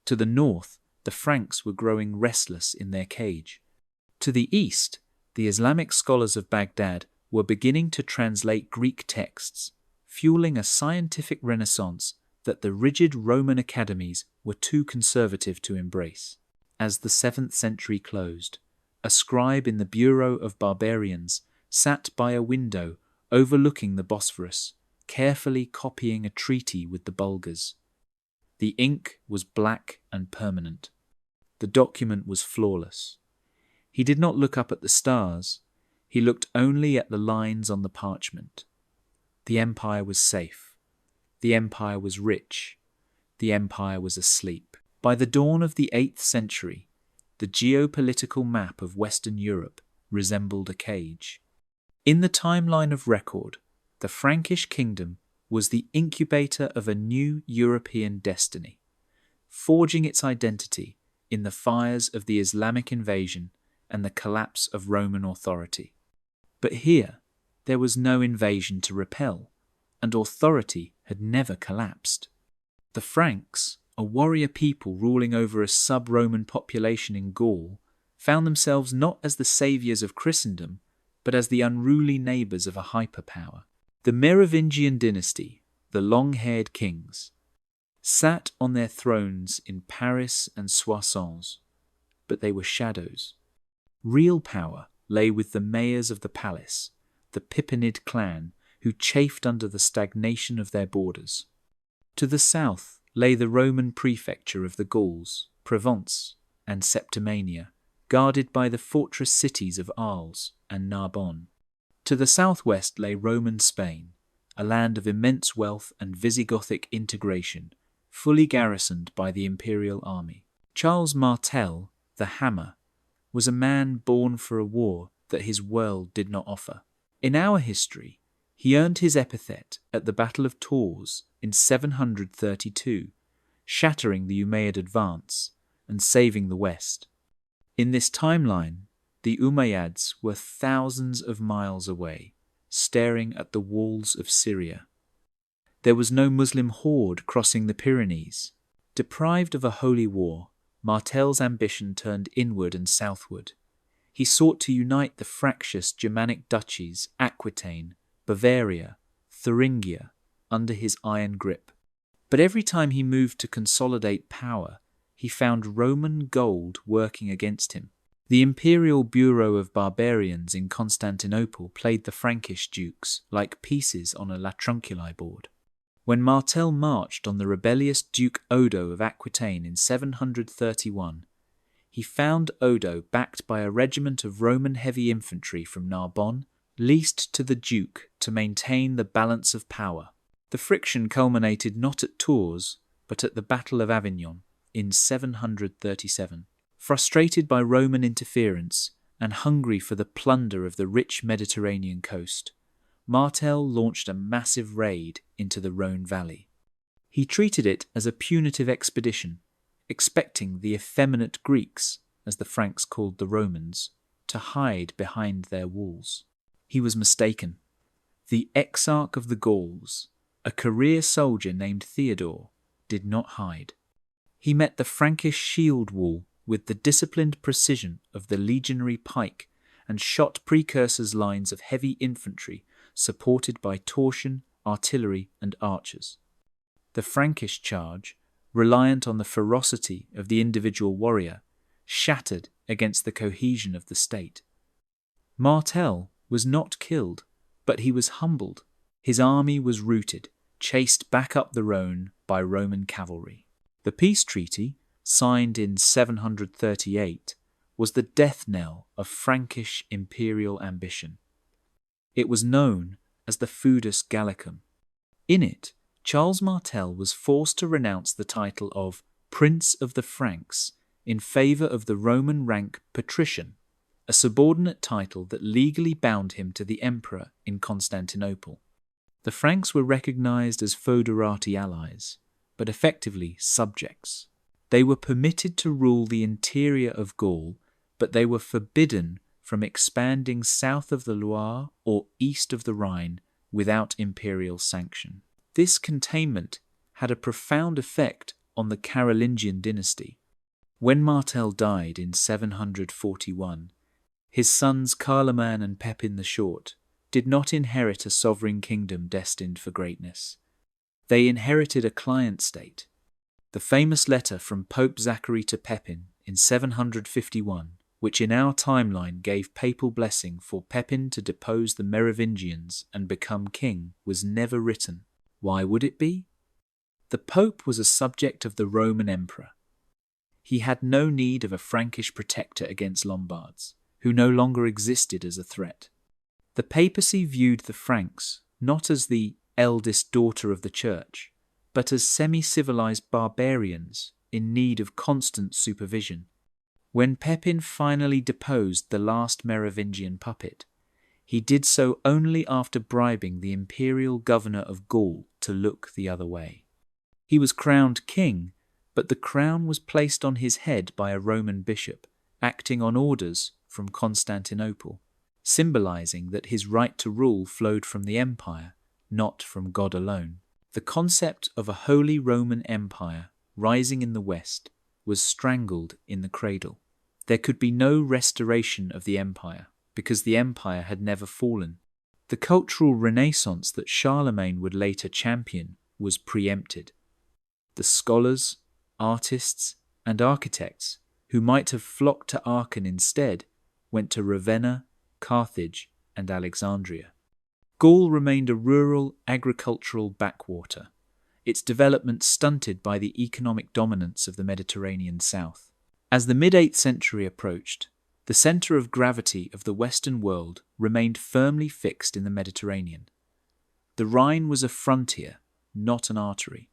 S1: To the north, the Franks were growing restless in their cage. To the east, the Islamic scholars of Baghdad were beginning to translate Greek texts, fueling a scientific renaissance that the rigid Roman academies were too conservative to embrace. As the 7th century closed, a scribe in the Bureau of Barbarians sat by a window overlooking the Bosphorus, carefully copying a treaty with the Bulgars. The ink was black and permanent. The document was flawless. He did not look up at the stars. He looked only at the lines on the parchment. The empire was safe. The empire was rich. The empire was asleep. By the dawn of the 8th century, the geopolitical map of Western Europe resembled a cage. In the timeline of record, the Frankish kingdom was the incubator of a new European destiny, forging its identity in the fires of the Islamic invasion and the collapse of Roman authority. But here, there was no invasion to repel, and authority had never collapsed. The Franks, a warrior people ruling over a sub-Roman population in Gaul, found themselves not as the saviours of Christendom, but as the unruly neighbours of a hyperpower. The Merovingian dynasty, the long-haired kings, sat on their thrones in Paris and Soissons, but they were shadows. Real power lay with the mayors of the palace, the Pippinid clan, who chafed under the stagnation of their borders. To the south lay the Roman prefecture of the Gauls, Provence, and Septimania, guarded by the fortress cities of Arles and Narbonne. To the southwest lay Roman Spain, a land of immense wealth and Visigothic integration, fully garrisoned by the imperial army. Charles Martel, the Hammer, was a man born for a war that his world did not offer. In our history, he earned his epithet at the Battle of Tours in 732, shattering the Umayyad advance and saving the West. In this timeline, the Umayyads were thousands of miles away, staring at the walls of Syria. There was no Muslim horde crossing the Pyrenees. Deprived of a holy war, Martel's ambition turned inward and southward. He sought to unite the fractious Germanic duchies Aquitaine, Bavaria, Thuringia under his iron grip. But every time he moved to consolidate power, he found Roman gold working against him. The Imperial Bureau of Barbarians in Constantinople played the Frankish dukes like pieces on a latrunculi board. When Martel marched on the rebellious Duke Odo of Aquitaine in 731, he found Odo backed by a regiment of Roman heavy infantry from Narbonne, leased to the Duke to maintain the balance of power. The friction culminated not at Tours, but at the Battle of Avignon in 737. Frustrated by Roman interference and hungry for the plunder of the rich Mediterranean coast, Martel launched a massive raid into the Rhone Valley. He treated it as a punitive expedition, expecting the effeminate Greeks, as the Franks called the Romans, to hide behind their walls. He was mistaken. The exarch of the Gauls, a career soldier named Theodore, did not hide. He met the Frankish shield wall with the disciplined precision of the legionary pike and shot precursors lines of heavy infantry supported by torsion, artillery, and archers. The Frankish charge, reliant on the ferocity of the individual warrior, shattered against the cohesion of the state. Martel was not killed, but he was humbled. His army was routed, chased back up the Rhone by Roman cavalry. The peace treaty, signed in 738, was the death knell of Frankish imperial ambition. It was known as the Foedus Gallicum. In it, Charles Martel was forced to renounce the title of Prince of the Franks in favour of the Roman rank Patrician, a subordinate title that legally bound him to the emperor in Constantinople. The Franks were recognised as foederati allies, but effectively subjects. They were permitted to rule the interior of Gaul, but they were forbidden from expanding south of the Loire or east of the Rhine without imperial sanction. This containment had a profound effect on the Carolingian dynasty. When Martel died in 741, his sons Carloman and Pepin the Short did not inherit a sovereign kingdom destined for greatness. They inherited a client state. The famous letter from Pope Zachary to Pepin in 751, which in our timeline gave papal blessing for Pepin to depose the Merovingians and become king, was never written. Why would it be? The Pope was a subject of the Roman Emperor. He had no need of a Frankish protector against Lombards, who no longer existed as a threat. The papacy viewed the Franks not as the eldest daughter of the Church, but as semi-civilized barbarians in need of constant supervision. When Pepin finally deposed the last Merovingian puppet, he did so only after bribing the imperial governor of Gaul to look the other way. He was crowned king, but the crown was placed on his head by a Roman bishop, acting on orders from Constantinople, symbolizing that his right to rule flowed from the empire, not from God alone. The concept of a Holy Roman Empire rising in the west, was strangled in the cradle. There could be no restoration of the empire, because the empire had never fallen. The cultural renaissance that Charlemagne would later champion was preempted. The scholars, artists, and architects who might have flocked to Aachen instead went to Ravenna, Carthage, and Alexandria. Gaul remained a rural, agricultural backwater, its development stunted by the economic dominance of the Mediterranean south. As the mid-8th century approached, the centre of gravity of the Western world remained firmly fixed in the Mediterranean. The Rhine was a frontier, not an artery.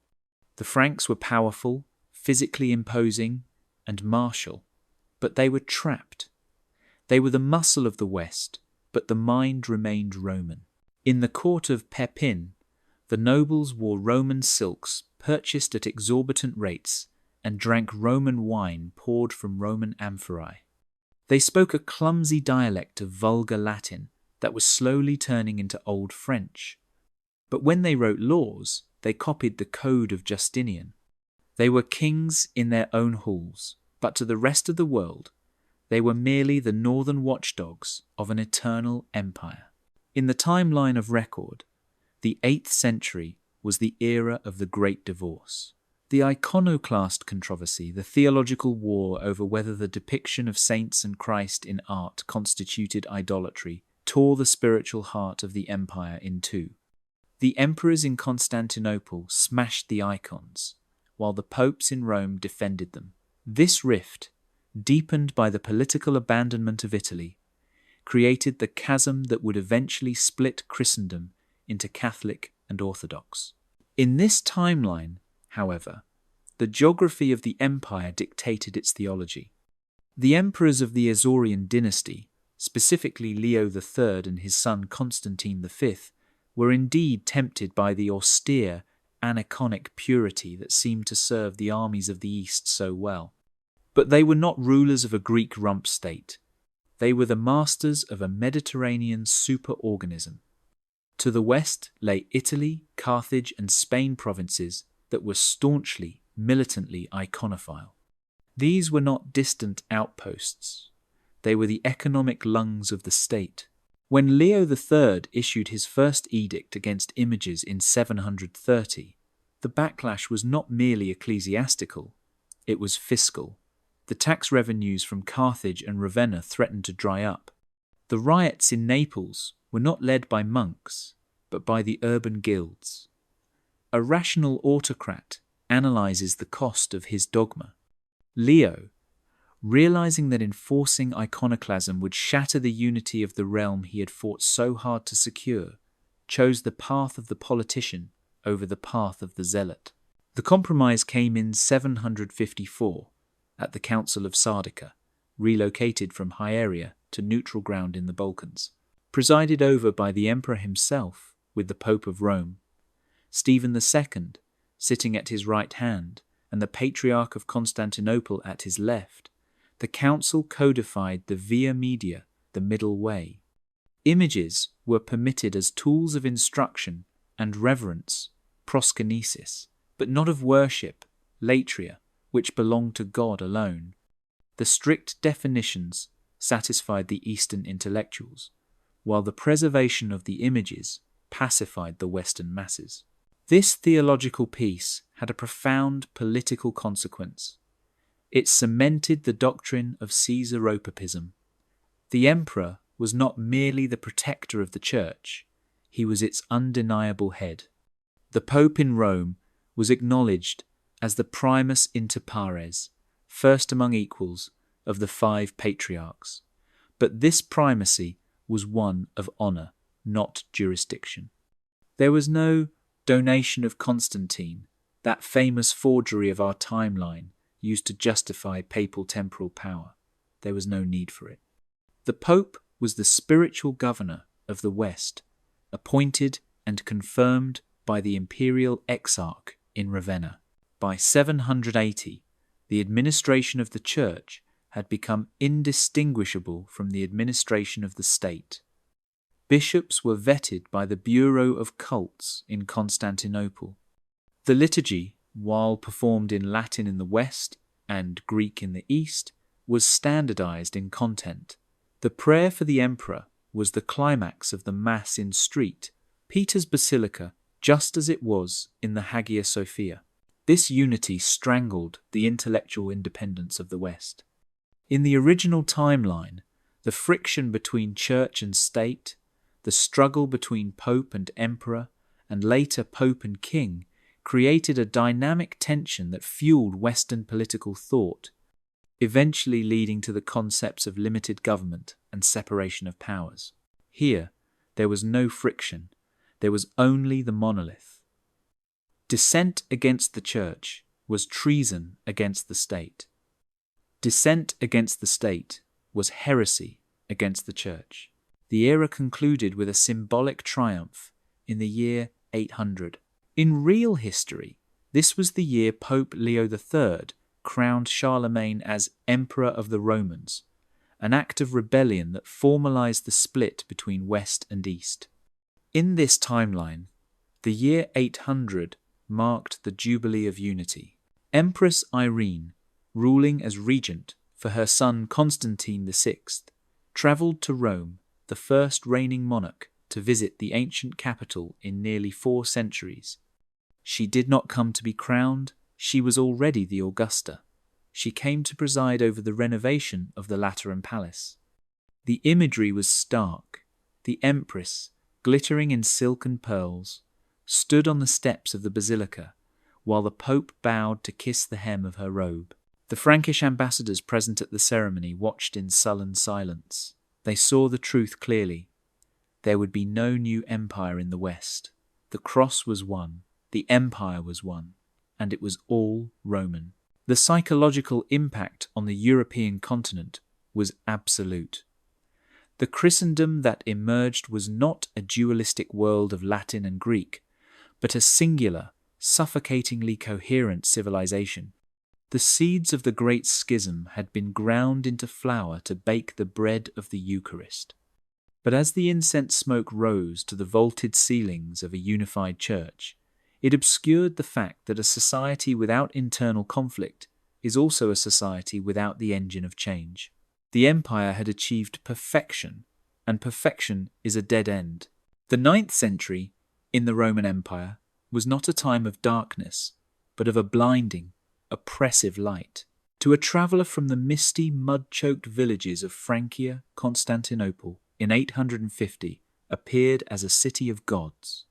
S1: The Franks were powerful, physically imposing, and martial, but they were trapped. They were the muscle of the West, but the mind remained Roman. In the court of Pepin, the nobles wore Roman silks purchased at exorbitant rates and drank Roman wine poured from Roman amphorae. They spoke a clumsy dialect of vulgar Latin that was slowly turning into Old French. But when they wrote laws, they copied the Code of Justinian. They were kings in their own halls, but to the rest of the world, they were merely the northern watchdogs of an eternal empire. In the timeline of record, the 8th century was the era of the Great Divorce. The iconoclast controversy, the theological war over whether the depiction of saints and Christ in art constituted idolatry, tore the spiritual heart of the empire in two. The emperors in Constantinople smashed the icons, while the popes in Rome defended them. This rift, deepened by the political abandonment of Italy, created the chasm that would eventually split Christendom into Catholic and Orthodox. In this timeline, however, the geography of the empire dictated its theology. The emperors of the Isaurian dynasty, specifically Leo III and his son Constantine V, were indeed tempted by the austere, aniconic purity that seemed to serve the armies of the East so well. But they were not rulers of a Greek rump state. They were the masters of a Mediterranean superorganism. To the west lay Italy, Carthage, and Spain provinces that were staunchly, militantly iconophile. These were not distant outposts. They were the economic lungs of the state. When Leo III issued his first edict against images in 730, the backlash was not merely ecclesiastical, it was fiscal. The tax revenues from Carthage and Ravenna threatened to dry up. The riots in Naples were not led by monks, but by the urban guilds. A rational autocrat analyzes the cost of his dogma. Leo, realizing that enforcing iconoclasm would shatter the unity of the realm he had fought so hard to secure, chose the path of the politician over the path of the zealot. The compromise came in 754 at the Council of Sardica, relocated from Hieria to neutral ground in the Balkans. Presided over by the emperor himself with the Pope of Rome, Stephen II sitting at his right hand and the Patriarch of Constantinople at his left, the council codified the via media, the middle way. Images were permitted as tools of instruction and reverence, proskynesis, but not of worship, latria, which belonged to God alone. The strict definitions satisfied the Eastern intellectuals, while the preservation of the images pacified the Western masses. This theological peace had a profound political consequence. It cemented the doctrine of Caesaropapism. The emperor was not merely the protector of the church, he was its undeniable head. The Pope in Rome was acknowledged as the primus inter pares, first among equals, of the 5 patriarchs. But this primacy was one of honour, not jurisdiction. There was no donation of Constantine, that famous forgery of our timeline used to justify papal temporal power. There was no need for it. The Pope was the spiritual governor of the West, appointed and confirmed by the imperial exarch in Ravenna. By 780, the administration of the Church had become indistinguishable from the administration of the state. Bishops were vetted by the Bureau of Cults in Constantinople. The liturgy while performed in Latin in the West and Greek in the East, was standardized in content. The prayer for the emperor was the climax of the Mass in Street, Peter's Basilica, just as it was in the Hagia Sophia. This unity strangled the intellectual independence of the West. In the original timeline, the friction between church and state, the struggle between pope and emperor, and later pope and king, created a dynamic tension that fueled Western political thought, eventually leading to the concepts of limited government and separation of powers. Here, there was no friction, there was only the monolith. Dissent against the church was treason against the state. Dissent against the state was heresy against the church. The era concluded with a symbolic triumph in the year 800. In real history, this was the year Pope Leo III crowned Charlemagne as Emperor of the Romans, an act of rebellion that formalized the split between West and East. In this timeline, the year 800 marked the Jubilee of Unity. Empress Irene, ruling as regent for her son Constantine VI, travelled to Rome, the first reigning monarch to visit the ancient capital in nearly 4 centuries. She did not come to be crowned, she was already the Augusta. She came to preside over the renovation of the Lateran Palace. The imagery was stark. The empress, glittering in silk and pearls, stood on the steps of the basilica, while the Pope bowed to kiss the hem of her robe. The Frankish ambassadors present at the ceremony watched in sullen silence. They saw the truth clearly. There would be no new empire in the West. The cross was won, the empire was won, and it was all Roman. The psychological impact on the European continent was absolute. The Christendom that emerged was not a dualistic world of Latin and Greek, but a singular, suffocatingly coherent civilization. The seeds of the Great Schism had been ground into flour to bake the bread of the Eucharist. But as the incense smoke rose to the vaulted ceilings of a unified church, it obscured the fact that a society without internal conflict is also a society without the engine of change. The empire had achieved perfection, and perfection is a dead end. The 9th century, in the Roman Empire, was not a time of darkness, but of a blinding, oppressive light. To a traveller from the misty, mud-choked villages of Francia, Constantinople, in 850, appeared as a city of gods.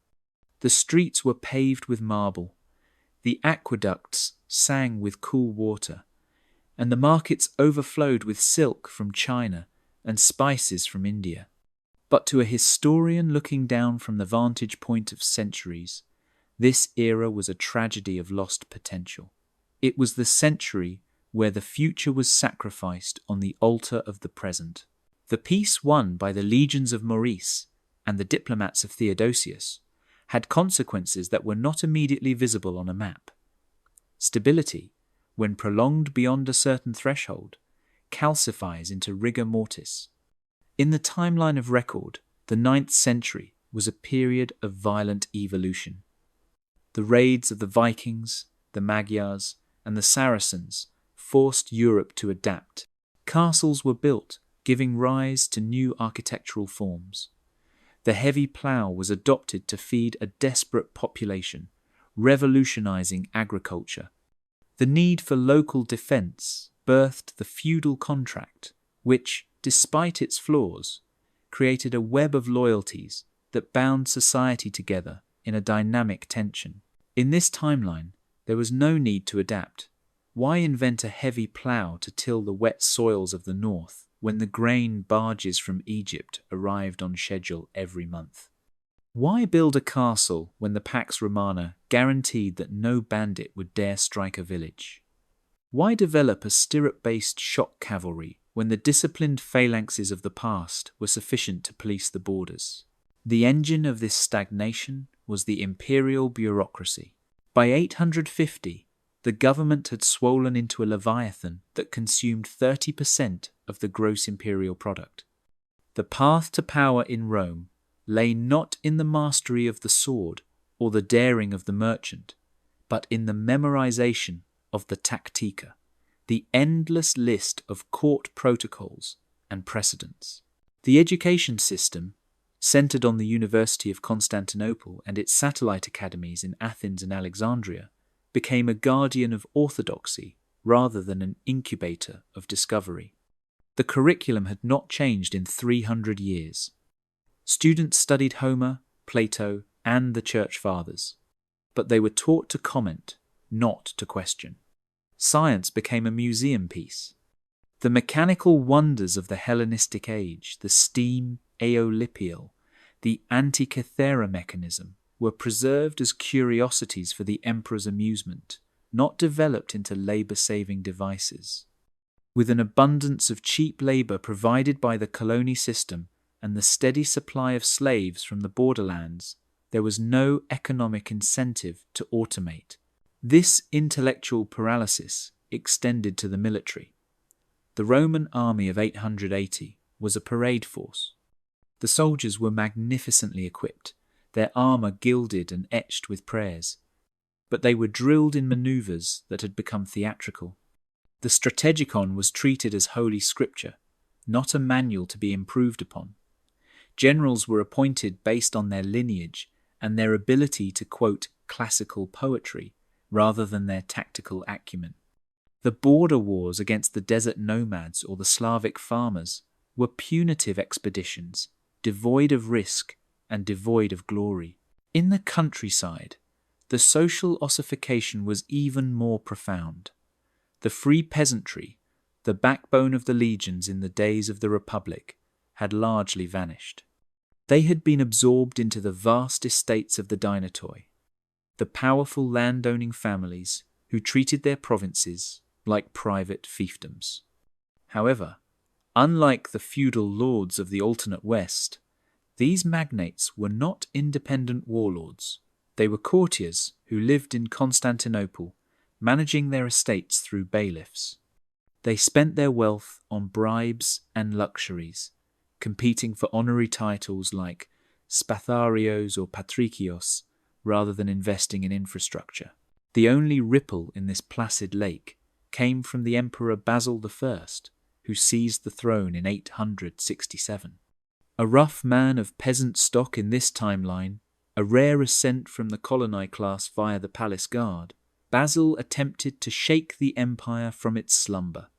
S1: The streets were paved with marble, the aqueducts sang with cool water, and the markets overflowed with silk from China and spices from India. But to a historian looking down from the vantage point of centuries, this era was a tragedy of lost potential. It was the century where the future was sacrificed on the altar of the present. The peace won by the legions of Maurice and the diplomats of Theodosius had consequences that were not immediately visible on a map. Stability, when prolonged beyond a certain threshold, calcifies into rigor mortis. In the timeline of record, the 9th century was a period of violent evolution. The raids of the Vikings, the Magyars, and the Saracens forced Europe to adapt. Castles were built, giving rise to new architectural forms. The heavy plough was adopted to feed a desperate population, revolutionizing agriculture. The need for local defense birthed the feudal contract, which, despite its flaws, created a web of loyalties that bound society together in a dynamic tension. In this timeline, there was no need to adapt. Why invent a heavy plough to till the wet soils of the north when the grain barges from Egypt arrived on schedule every month? Why build a castle when the Pax Romana guaranteed that no bandit would dare strike a village? Why develop a stirrup-based shock cavalry when the disciplined phalanxes of the past were sufficient to police the borders? The engine of this stagnation was the imperial bureaucracy. By 850, the government had swollen into a leviathan that consumed 30% of the gross imperial product. The path to power in Rome lay not in the mastery of the sword or the daring of the merchant, but in the memorization of the tactica, the endless list of court protocols and precedents. The education system, centered on the University of Constantinople and its satellite academies in Athens and Alexandria, became a guardian of orthodoxy rather than an incubator of discovery. The curriculum had not changed in 300 years. Students studied Homer, Plato, and the Church Fathers, but they were taught to comment, not to question. Science became a museum piece. The mechanical wonders of the Hellenistic age, the steam aeolipial, the Antikythera mechanism, were preserved as curiosities for the emperor's amusement, not developed into labour-saving devices. With an abundance of cheap labour provided by the colony system and the steady supply of slaves from the borderlands, there was no economic incentive to automate. This intellectual paralysis extended to the military. The Roman army of 880 was a parade force. The soldiers were magnificently equipped, their armour gilded and etched with prayers, but they were drilled in manoeuvres that had become theatrical. The strategicon was treated as holy scripture, not a manual to be improved upon. Generals were appointed based on their lineage and their ability to quote classical poetry rather than their tactical acumen. The border wars against the desert nomads or the Slavic farmers were punitive expeditions, devoid of risk and devoid of glory. In the countryside, the social ossification was even more profound. The free peasantry, the backbone of the legions in the days of the Republic, had largely vanished. They had been absorbed into the vast estates of the Dinotoi, the powerful landowning families who treated their provinces like private fiefdoms. However, unlike the feudal lords of the alternate West, these magnates were not independent warlords. They were courtiers who lived in Constantinople, managing their estates through bailiffs. They spent their wealth on bribes and luxuries, competing for honorary titles like spatharios or patricios, rather than investing in infrastructure. The only ripple in this placid lake came from the Emperor Basil I, who seized the throne in 867. A rough man of peasant stock in this timeline, a rare ascent from the coloni class via the palace guard, Basil attempted to shake the empire from its slumber.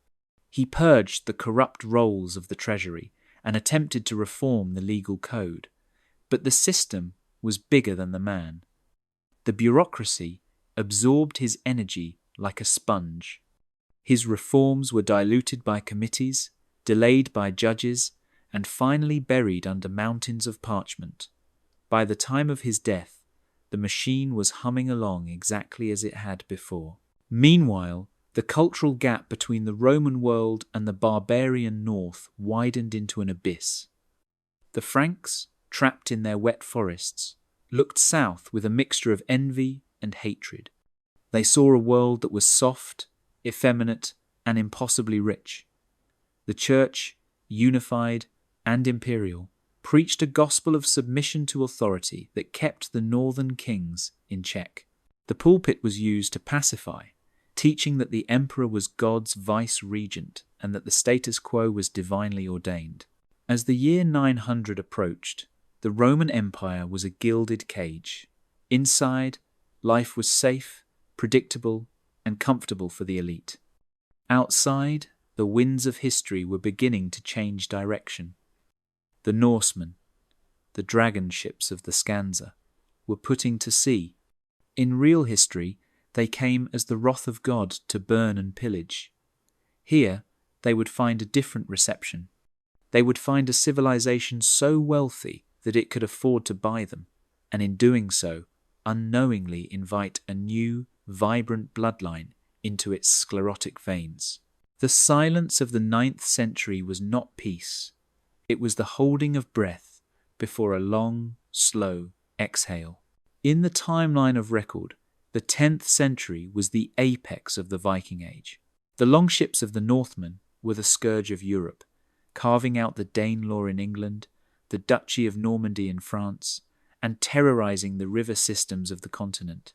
S1: He purged the corrupt rolls of the treasury and attempted to reform the legal code. But the system was bigger than the man. The bureaucracy absorbed his energy like a sponge. His reforms were diluted by committees, delayed by judges, and finally buried under mountains of parchment. By the time of his death, the machine was humming along exactly as it had before. Meanwhile, the cultural gap between the Roman world and the barbarian north widened into an abyss. The Franks, trapped in their wet forests, looked south with a mixture of envy and hatred. They saw a world that was soft, effeminate, and impossibly rich. The Church, unified and imperial, preached a gospel of submission to authority that kept the northern kings in check. The pulpit was used to pacify, teaching that the emperor was God's vice-regent and that the status quo was divinely ordained. As the year 900 approached, the Roman Empire was a gilded cage. Inside, life was safe, predictable, and comfortable for the elite. Outside, the winds of history were beginning to change direction. The Norsemen, the dragon ships of the Skansa, were putting to sea. In real history, they came as the wrath of God to burn and pillage. Here, they would find a different reception. They would find a civilization so wealthy that it could afford to buy them, and in doing so, unknowingly invite a new, vibrant bloodline into its sclerotic veins. The silence of the 9th century was not peace. It was the holding of breath before a long, slow exhale. In the timeline of record, the 10th century was the apex of the Viking Age. The longships of the Northmen were the scourge of Europe, carving out the Danelaw in England, the Duchy of Normandy in France, and terrorizing the river systems of the continent.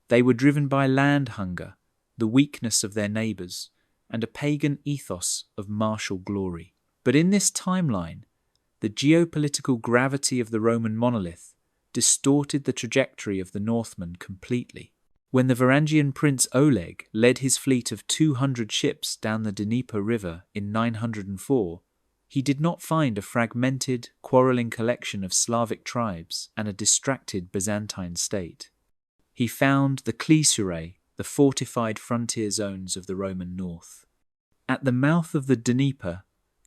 S1: They were driven by land hunger, the weakness of their neighbours, and a pagan ethos of martial glory. But in this timeline, the geopolitical gravity of the Roman monolith distorted the trajectory of the Northmen completely. When the Varangian prince Oleg led his fleet of 200 ships down the Dnieper River in 904, he did not find a fragmented, quarrelling collection of Slavic tribes and a distracted Byzantine state. He found the Klissurae, the fortified frontier zones of the Roman north. At the mouth of the Dnieper,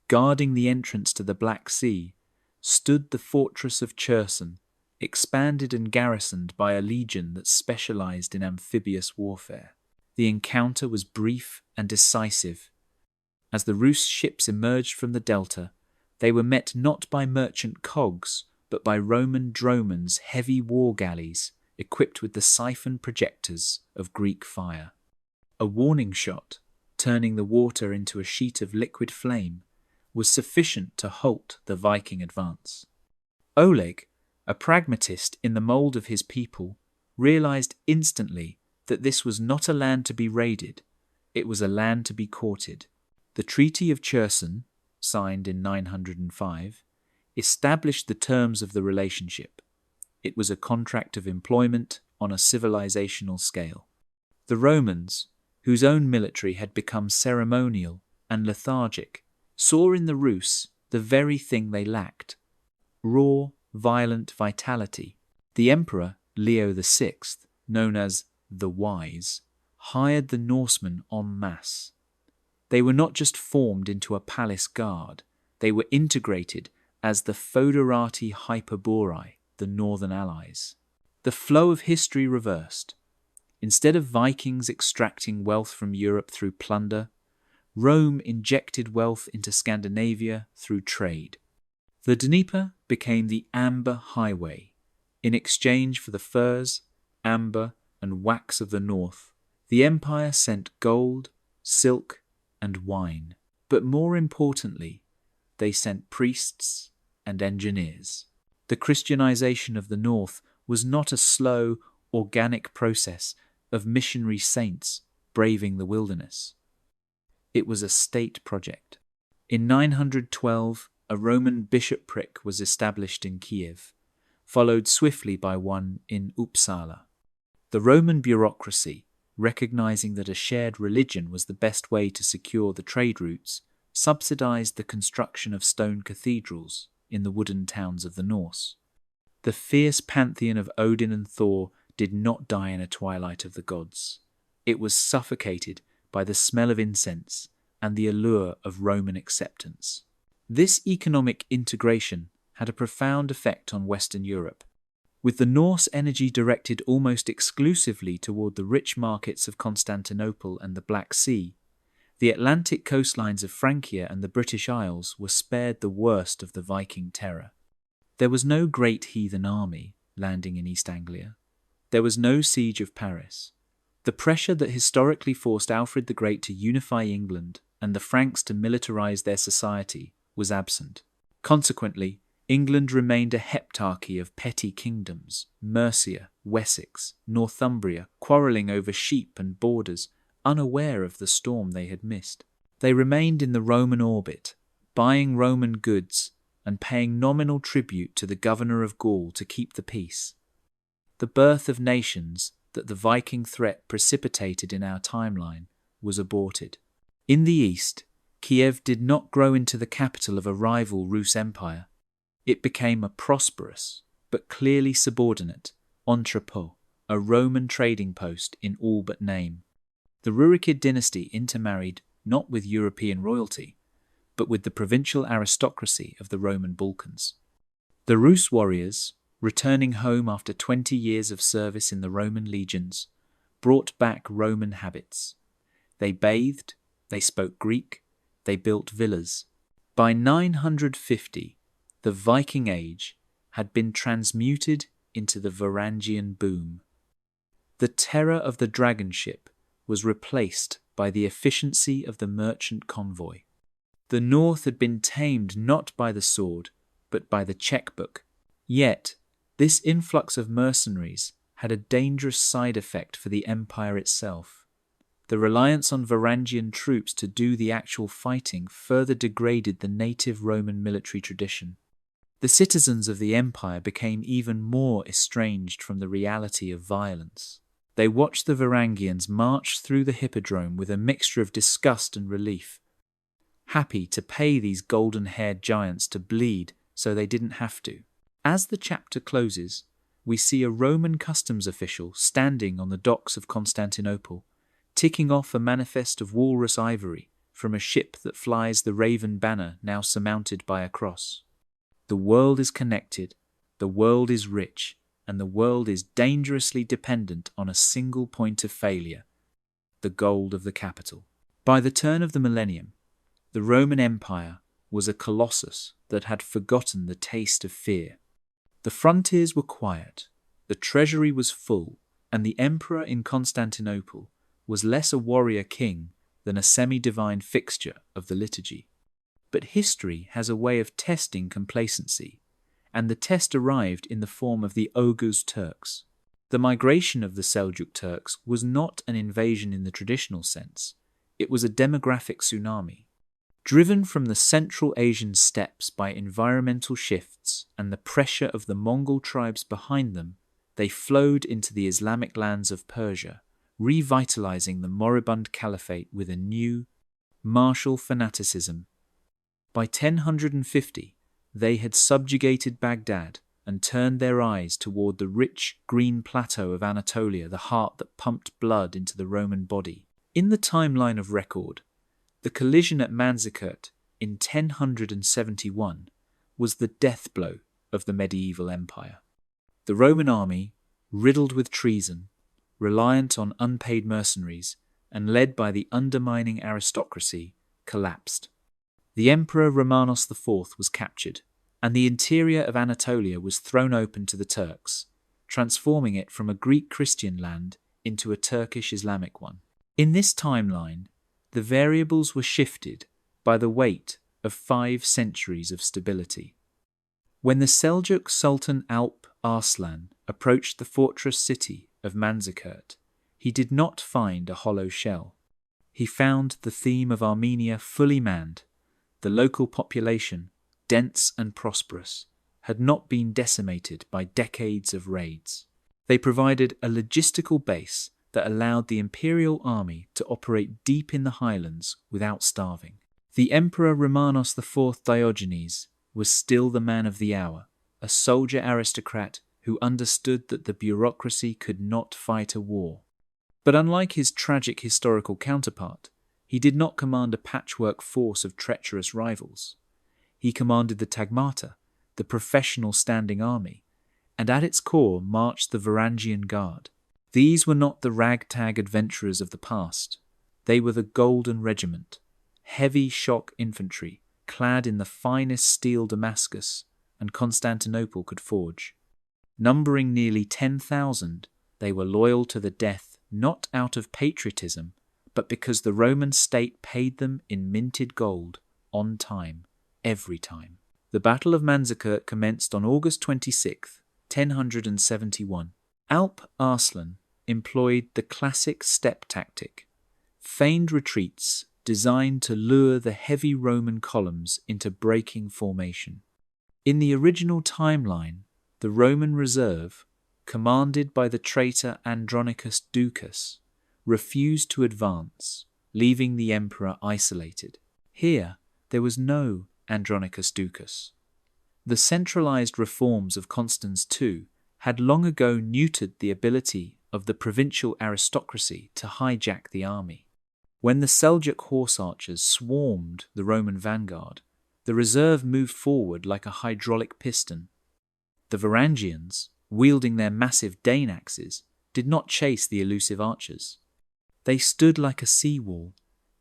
S1: guarding the entrance to the Black Sea, stood the fortress of Cherson, expanded and garrisoned by a legion that specialized in amphibious warfare. The encounter was brief and decisive. As the Rus ships emerged from the delta, they were met not by merchant cogs, but by Roman dromons' heavy war galleys equipped with the siphon projectors of Greek fire. A warning shot, turning the water into a sheet of liquid flame, was sufficient to halt the Viking advance. Oleg, a pragmatist in the mould of his people, realized instantly that this was not a land to be raided, it was a land to be courted. The Treaty of Cherson, signed in 905, established the terms of the relationship. It was a contract of employment on a civilizational scale. The Romans, whose own military had become ceremonial and lethargic, saw in the Rus the very thing they lacked: raw, violent vitality. The Emperor Leo VI, known as the Wise, hired the Norsemen en masse. They were not just formed into a palace guard, they were integrated as the Foederati Hyperboreae, the northern allies. The flow of history reversed. Instead of Vikings extracting wealth from Europe through plunder, Rome injected wealth into Scandinavia through trade. The Dnieper became the Amber Highway. In exchange for the furs, amber, and wax of the north, the empire sent gold, silk, and wine. But more importantly, they sent priests and engineers. The Christianization of the north was not a slow, organic process of missionary saints braving the wilderness. It was a state project. In 912, a Roman bishopric was established in Kiev, followed swiftly by one in Uppsala. The Roman bureaucracy, recognizing that a shared religion was the best way to secure the trade routes, subsidized the construction of stone cathedrals in the wooden towns of the Norse. The fierce pantheon of Odin and Thor did not die in a twilight of the gods. It was suffocated by the smell of incense and the allure of Roman acceptance. This economic integration had a profound effect on Western Europe. With the Norse energy directed almost exclusively toward the rich markets of Constantinople and the Black Sea, the Atlantic coastlines of Francia and the British Isles were spared the worst of the Viking terror. There was no great heathen army landing in East Anglia. There was no siege of Paris. The pressure that historically forced Alfred the Great to unify England and the Franks to militarize their society was absent. Consequently, England remained a heptarchy of petty kingdoms: Mercia, Wessex, Northumbria, quarrelling over sheep and borders, unaware of the storm they had missed. They remained in the Roman orbit, buying Roman goods and paying nominal tribute to the governor of Gaul to keep the peace. The birth of nations that the Viking threat precipitated in our timeline was aborted. In the east, Kiev did not grow into the capital of a rival Rus empire. It became a prosperous, but clearly subordinate, entrepôt, a Roman trading post in all but name. The Rurikid dynasty intermarried not with European royalty, but with the provincial aristocracy of the Roman Balkans. The Rus warriors, returning home after 20 years of service in the Roman legions, brought back Roman habits. They bathed, they spoke Greek, they built villas. By 950, the Viking Age had been transmuted into the Varangian boom. The terror of the dragon ship was replaced by the efficiency of the merchant convoy. The North had been tamed not by the sword, but by the checkbook. Yet, this influx of mercenaries had a dangerous side effect for the empire itself. The reliance on Varangian troops to do the actual fighting further degraded the native Roman military tradition. The citizens of the empire became even more estranged from the reality of violence. They watched the Varangians march through the hippodrome with a mixture of disgust and relief, happy to pay these golden-haired giants to bleed so they didn't have to. As the chapter closes, we see a Roman customs official standing on the docks of Constantinople, ticking off a manifest of walrus ivory from a ship that flies the raven banner now surmounted by a cross. The world is connected, the world is rich, and the world is dangerously dependent on a single point of failure, the gold of the capital. By the turn of the millennium, the Roman Empire was a colossus that had forgotten the taste of fear. The frontiers were quiet, the treasury was full, and the emperor in Constantinople was less a warrior king than a semi-divine fixture of the liturgy. But history has a way of testing complacency, and the test arrived in the form of the Oghuz Turks. The migration of the Seljuk Turks was not an invasion in the traditional sense, it was a demographic tsunami. Driven from the Central Asian steppes by environmental shifts and the pressure of the Mongol tribes behind them, they flowed into the Islamic lands of Persia, revitalizing the moribund caliphate with a new, martial fanaticism. By 1050, they had subjugated Baghdad and turned their eyes toward the rich green plateau of Anatolia, the heart that pumped blood into the Roman body. In the timeline of record, the collision at Manzikert in 1071 was the death blow of the medieval empire. The Roman army, riddled with treason, reliant on unpaid mercenaries, and led by the undermining aristocracy, collapsed. The Emperor Romanos IV was captured, and the interior of Anatolia was thrown open to the Turks, transforming it from a Greek Christian land into a Turkish Islamic one. In this timeline, the variables were shifted by the weight of 5 centuries of stability. When the Seljuk Sultan Alp Arslan approached the fortress city of Manzikert, he did not find a hollow shell. He found the theme of Armenia fully manned. The local population, dense and prosperous, had not been decimated by decades of raids. They provided a logistical base that allowed the imperial army to operate deep in the highlands without starving. The Emperor Romanos IV Diogenes was still the man of the hour, a soldier aristocrat who understood that the bureaucracy could not fight a war. But unlike his tragic historical counterpart, he did not command a patchwork force of treacherous rivals. He commanded the Tagmata, the professional standing army, and at its core marched the Varangian Guard. These were not the ragtag adventurers of the past. They were the Golden Regiment, heavy shock infantry, clad in the finest steel Damascus and Constantinople could forge. Numbering nearly 10,000, they were loyal to the death not out of patriotism, but because the Roman state paid them in minted gold, on time, every time. The Battle of Manzikert commenced on August 26, 1071. Alp Arslan employed the classic steppe tactic, feigned retreats designed to lure the heavy Roman columns into breaking formation. In the original timeline, the Roman reserve, commanded by the traitor Andronicus Ducas, refused to advance, leaving the emperor isolated. Here, there was no Andronicus Ducas. The centralized reforms of Constans II had long ago neutered the ability of the provincial aristocracy to hijack the army. When the Seljuk horse archers swarmed the Roman vanguard, the reserve moved forward like a hydraulic piston. The Varangians, wielding their massive Dane axes, did not chase the elusive archers. They stood like a seawall.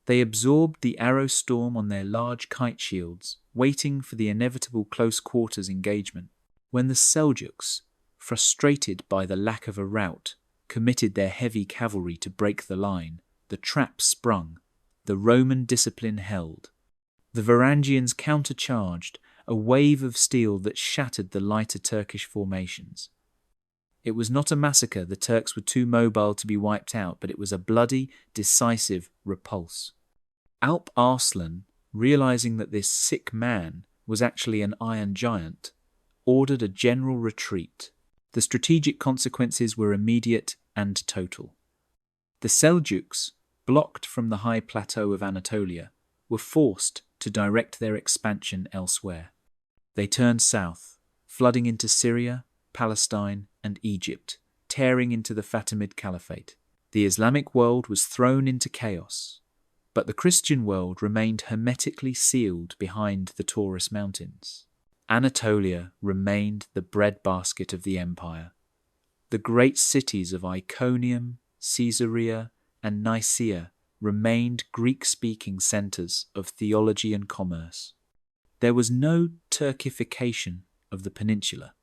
S1: They absorbed the arrow storm on their large kite shields, waiting for the inevitable close quarters engagement. When the Seljuks, frustrated by the lack of a rout, committed their heavy cavalry to break the line, the trap sprung, the Roman discipline held. The Varangians countercharged, a wave of steel that shattered the lighter Turkish formations. It was not a massacre, the Turks were too mobile to be wiped out, but it was a bloody, decisive repulse. Alp Arslan, realizing that this sick man was actually an iron giant, ordered a general retreat. The strategic consequences were immediate and total. The Seljuks, blocked from the high plateau of Anatolia, were forced to direct their expansion elsewhere. They turned south, flooding into Syria, Palestine, and Egypt, tearing into the Fatimid Caliphate. The Islamic world was thrown into chaos, but the Christian world remained hermetically sealed behind the Taurus Mountains. Anatolia remained the breadbasket of the empire. The great cities of Iconium, Caesarea, and Nicaea remained Greek-speaking centers of theology and commerce. There was no Turkification of the peninsula.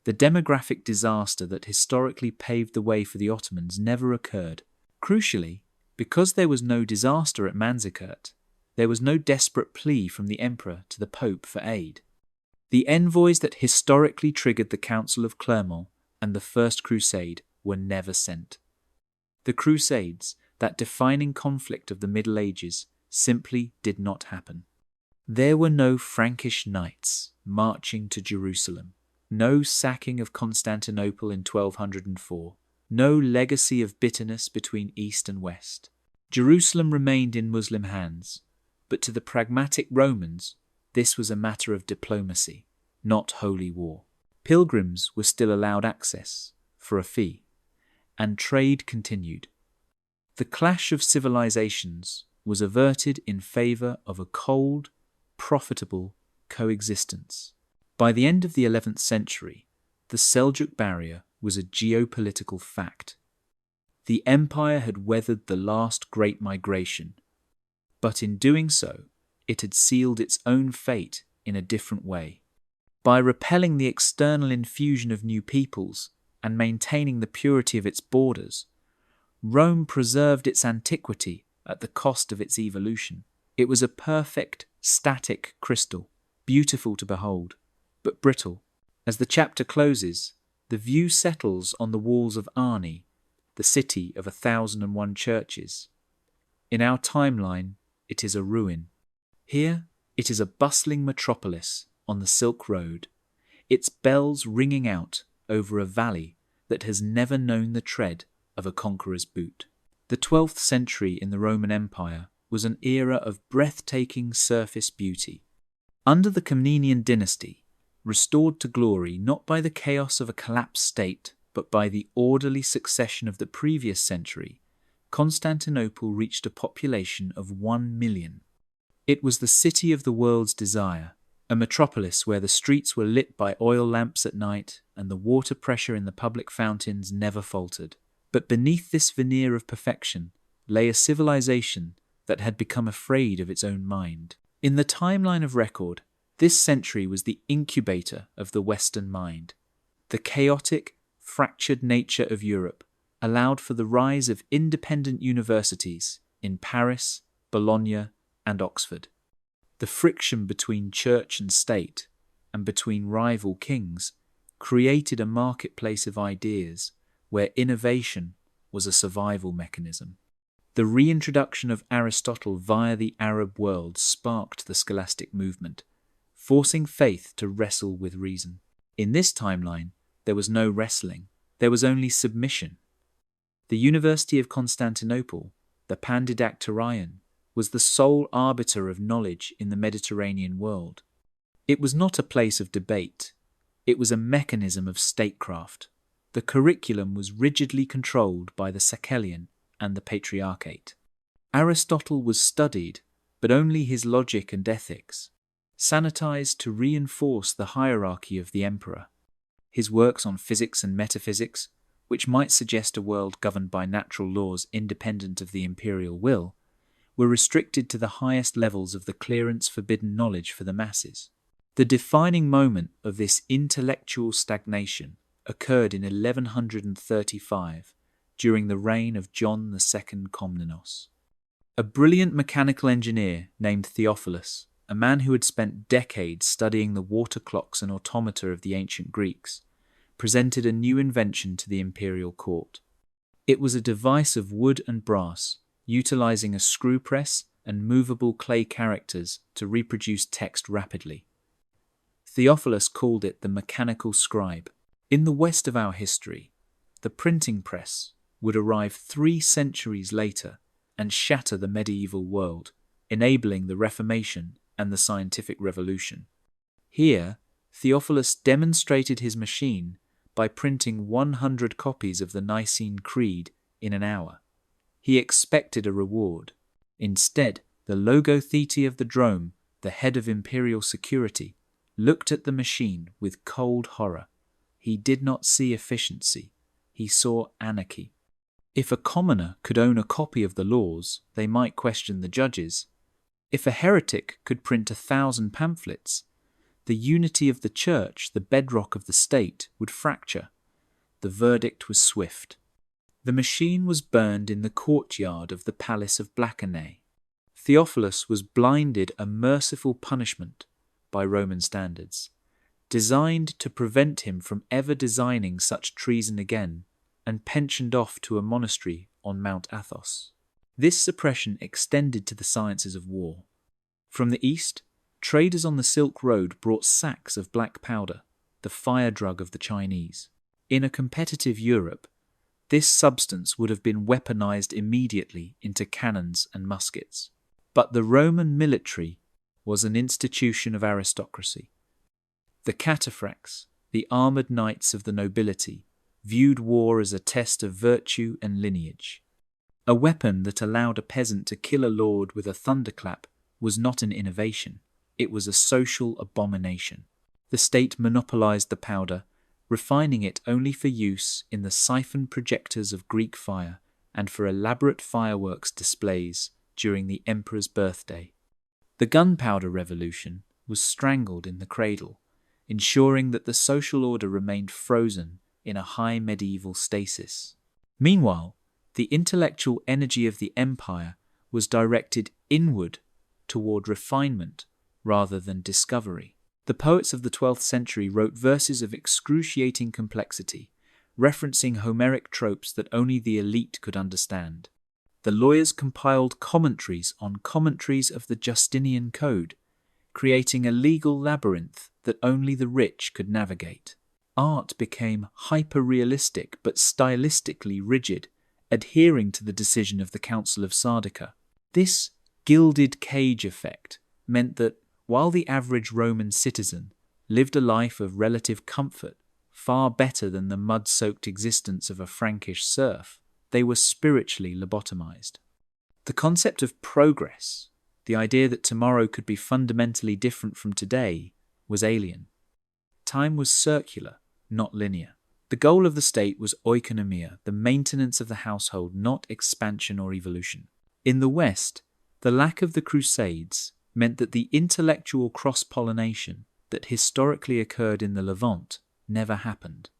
S1: The demographic disaster that historically paved the way for the Ottomans never occurred. Crucially, because there was no disaster at Manzikert, there was no desperate plea from the emperor to the pope for aid. The envoys that historically triggered the Council of Clermont and the First Crusade were never sent. The Crusades, that defining conflict of the Middle Ages, simply did not happen. There were no Frankish knights marching to Jerusalem, no sacking of Constantinople in 1204, no legacy of bitterness between East and West. Jerusalem remained in Muslim hands, but to the pragmatic Romans, this was a matter of diplomacy, not holy war. Pilgrims were still allowed access, for a fee, and trade continued. The clash of civilizations was averted in favour of a cold, profitable coexistence. By the end of the 11th century, the Seljuk barrier was a geopolitical fact. The empire had weathered the last great migration, but in doing so, it had sealed its own fate in a different way. By repelling the external infusion of new peoples and maintaining the purity of its borders, Rome preserved its antiquity at the cost of its evolution. It was a perfect, static crystal, beautiful to behold, but brittle. As the chapter closes, the view settles on the walls of Arni, the city of 1,001 churches. In our timeline, it is a ruin. Here, it is a bustling metropolis on the Silk Road, its bells ringing out over a valley that has never known the tread of a conqueror's boot. The 12th century in the Roman Empire was an era of breathtaking surface beauty. Under the Komnenian dynasty, restored to glory not by the chaos of a collapsed state, but by the orderly succession of the previous century, Constantinople reached a population of 1 million. It was the city of the world's desire, a metropolis where the streets were lit by oil lamps at night and the water pressure in the public fountains never faltered. But beneath this veneer of perfection lay a civilization that had become afraid of its own mind. In the timeline of record, this century was the incubator of the Western mind. The chaotic, fractured nature of Europe allowed for the rise of independent universities in Paris, Bologna, and Oxford. The friction between church and state, and between rival kings, created a marketplace of ideas where innovation was a survival mechanism. The reintroduction of Aristotle via the Arab world sparked the scholastic movement, forcing faith to wrestle with reason. In this timeline, there was no wrestling, there was only submission. The University of Constantinople, the Pandidactyrion, was the sole arbiter of knowledge in the Mediterranean world. It was not a place of debate, it was a mechanism of statecraft. The curriculum was rigidly controlled by the Sakhellion and the Patriarchate. Aristotle was studied, but only his logic and ethics, sanitized to reinforce the hierarchy of the emperor. His works on physics and metaphysics, which might suggest a world governed by natural laws independent of the imperial will, were restricted to the highest levels of the clearance forbidden knowledge for the masses. The defining moment of this intellectual stagnation occurred in 1135 during the reign of John II Komnenos. A brilliant mechanical engineer named Theophilus, a man who had spent decades studying the water clocks and automata of the ancient Greeks, presented a new invention to the imperial court. It was a device of wood and brass, utilizing a screw press and movable clay characters to reproduce text rapidly. Theophilus called it the mechanical scribe. In the west of our history, the printing press would arrive 3 centuries later and shatter the medieval world, enabling the Reformation and the scientific revolution. Here, Theophilus demonstrated his machine by printing 100 copies of the Nicene Creed in an hour. He expected a reward. Instead, the logothete of the drome, the head of imperial security, looked at the machine with cold horror. He did not see efficiency. He saw anarchy. If a commoner could own a copy of the laws, they might question the judges. If a heretic could print 1,000 pamphlets, the unity of the church, the bedrock of the state, would fracture. The verdict was swift. The machine was burned in the courtyard of the Palace of Blackernay. Theophilus was blinded, a merciful punishment by Roman standards, designed to prevent him from ever designing such treason again, and pensioned off to a monastery on Mount Athos. This suppression extended to the sciences of war. From the east, traders on the Silk Road brought sacks of black powder, the fire drug of the Chinese. In a competitive Europe, this substance would have been weaponized immediately into cannons and muskets. But the Roman military was an institution of aristocracy. The cataphracts, the armoured knights of the nobility, viewed war as a test of virtue and lineage. A weapon that allowed a peasant to kill a lord with a thunderclap was not an innovation. It was a social abomination. The state monopolized the powder, refining it only for use in the siphon projectors of Greek fire and for elaborate fireworks displays during the emperor's birthday. The gunpowder revolution was strangled in the cradle, ensuring that the social order remained frozen in a high medieval stasis. Meanwhile, the intellectual energy of the empire was directed inward toward refinement rather than discovery. The poets of the 12th century wrote verses of excruciating complexity, referencing Homeric tropes that only the elite could understand. The lawyers compiled commentaries on commentaries of the Justinian Code, creating a legal labyrinth that only the rich could navigate. Art became hyper-realistic but stylistically rigid, adhering to the decision of the Council of Sardica. This gilded cage effect meant that, while the average Roman citizen lived a life of relative comfort, far better than the mud-soaked existence of a Frankish serf, they were spiritually lobotomized. The concept of progress, the idea that tomorrow could be fundamentally different from today, was alien. Time was circular, not linear. The goal of the state was oikonomia, the maintenance of the household, not expansion or evolution. In the West, the lack of the Crusades meant that the intellectual cross-pollination that historically occurred in the Levant never happened.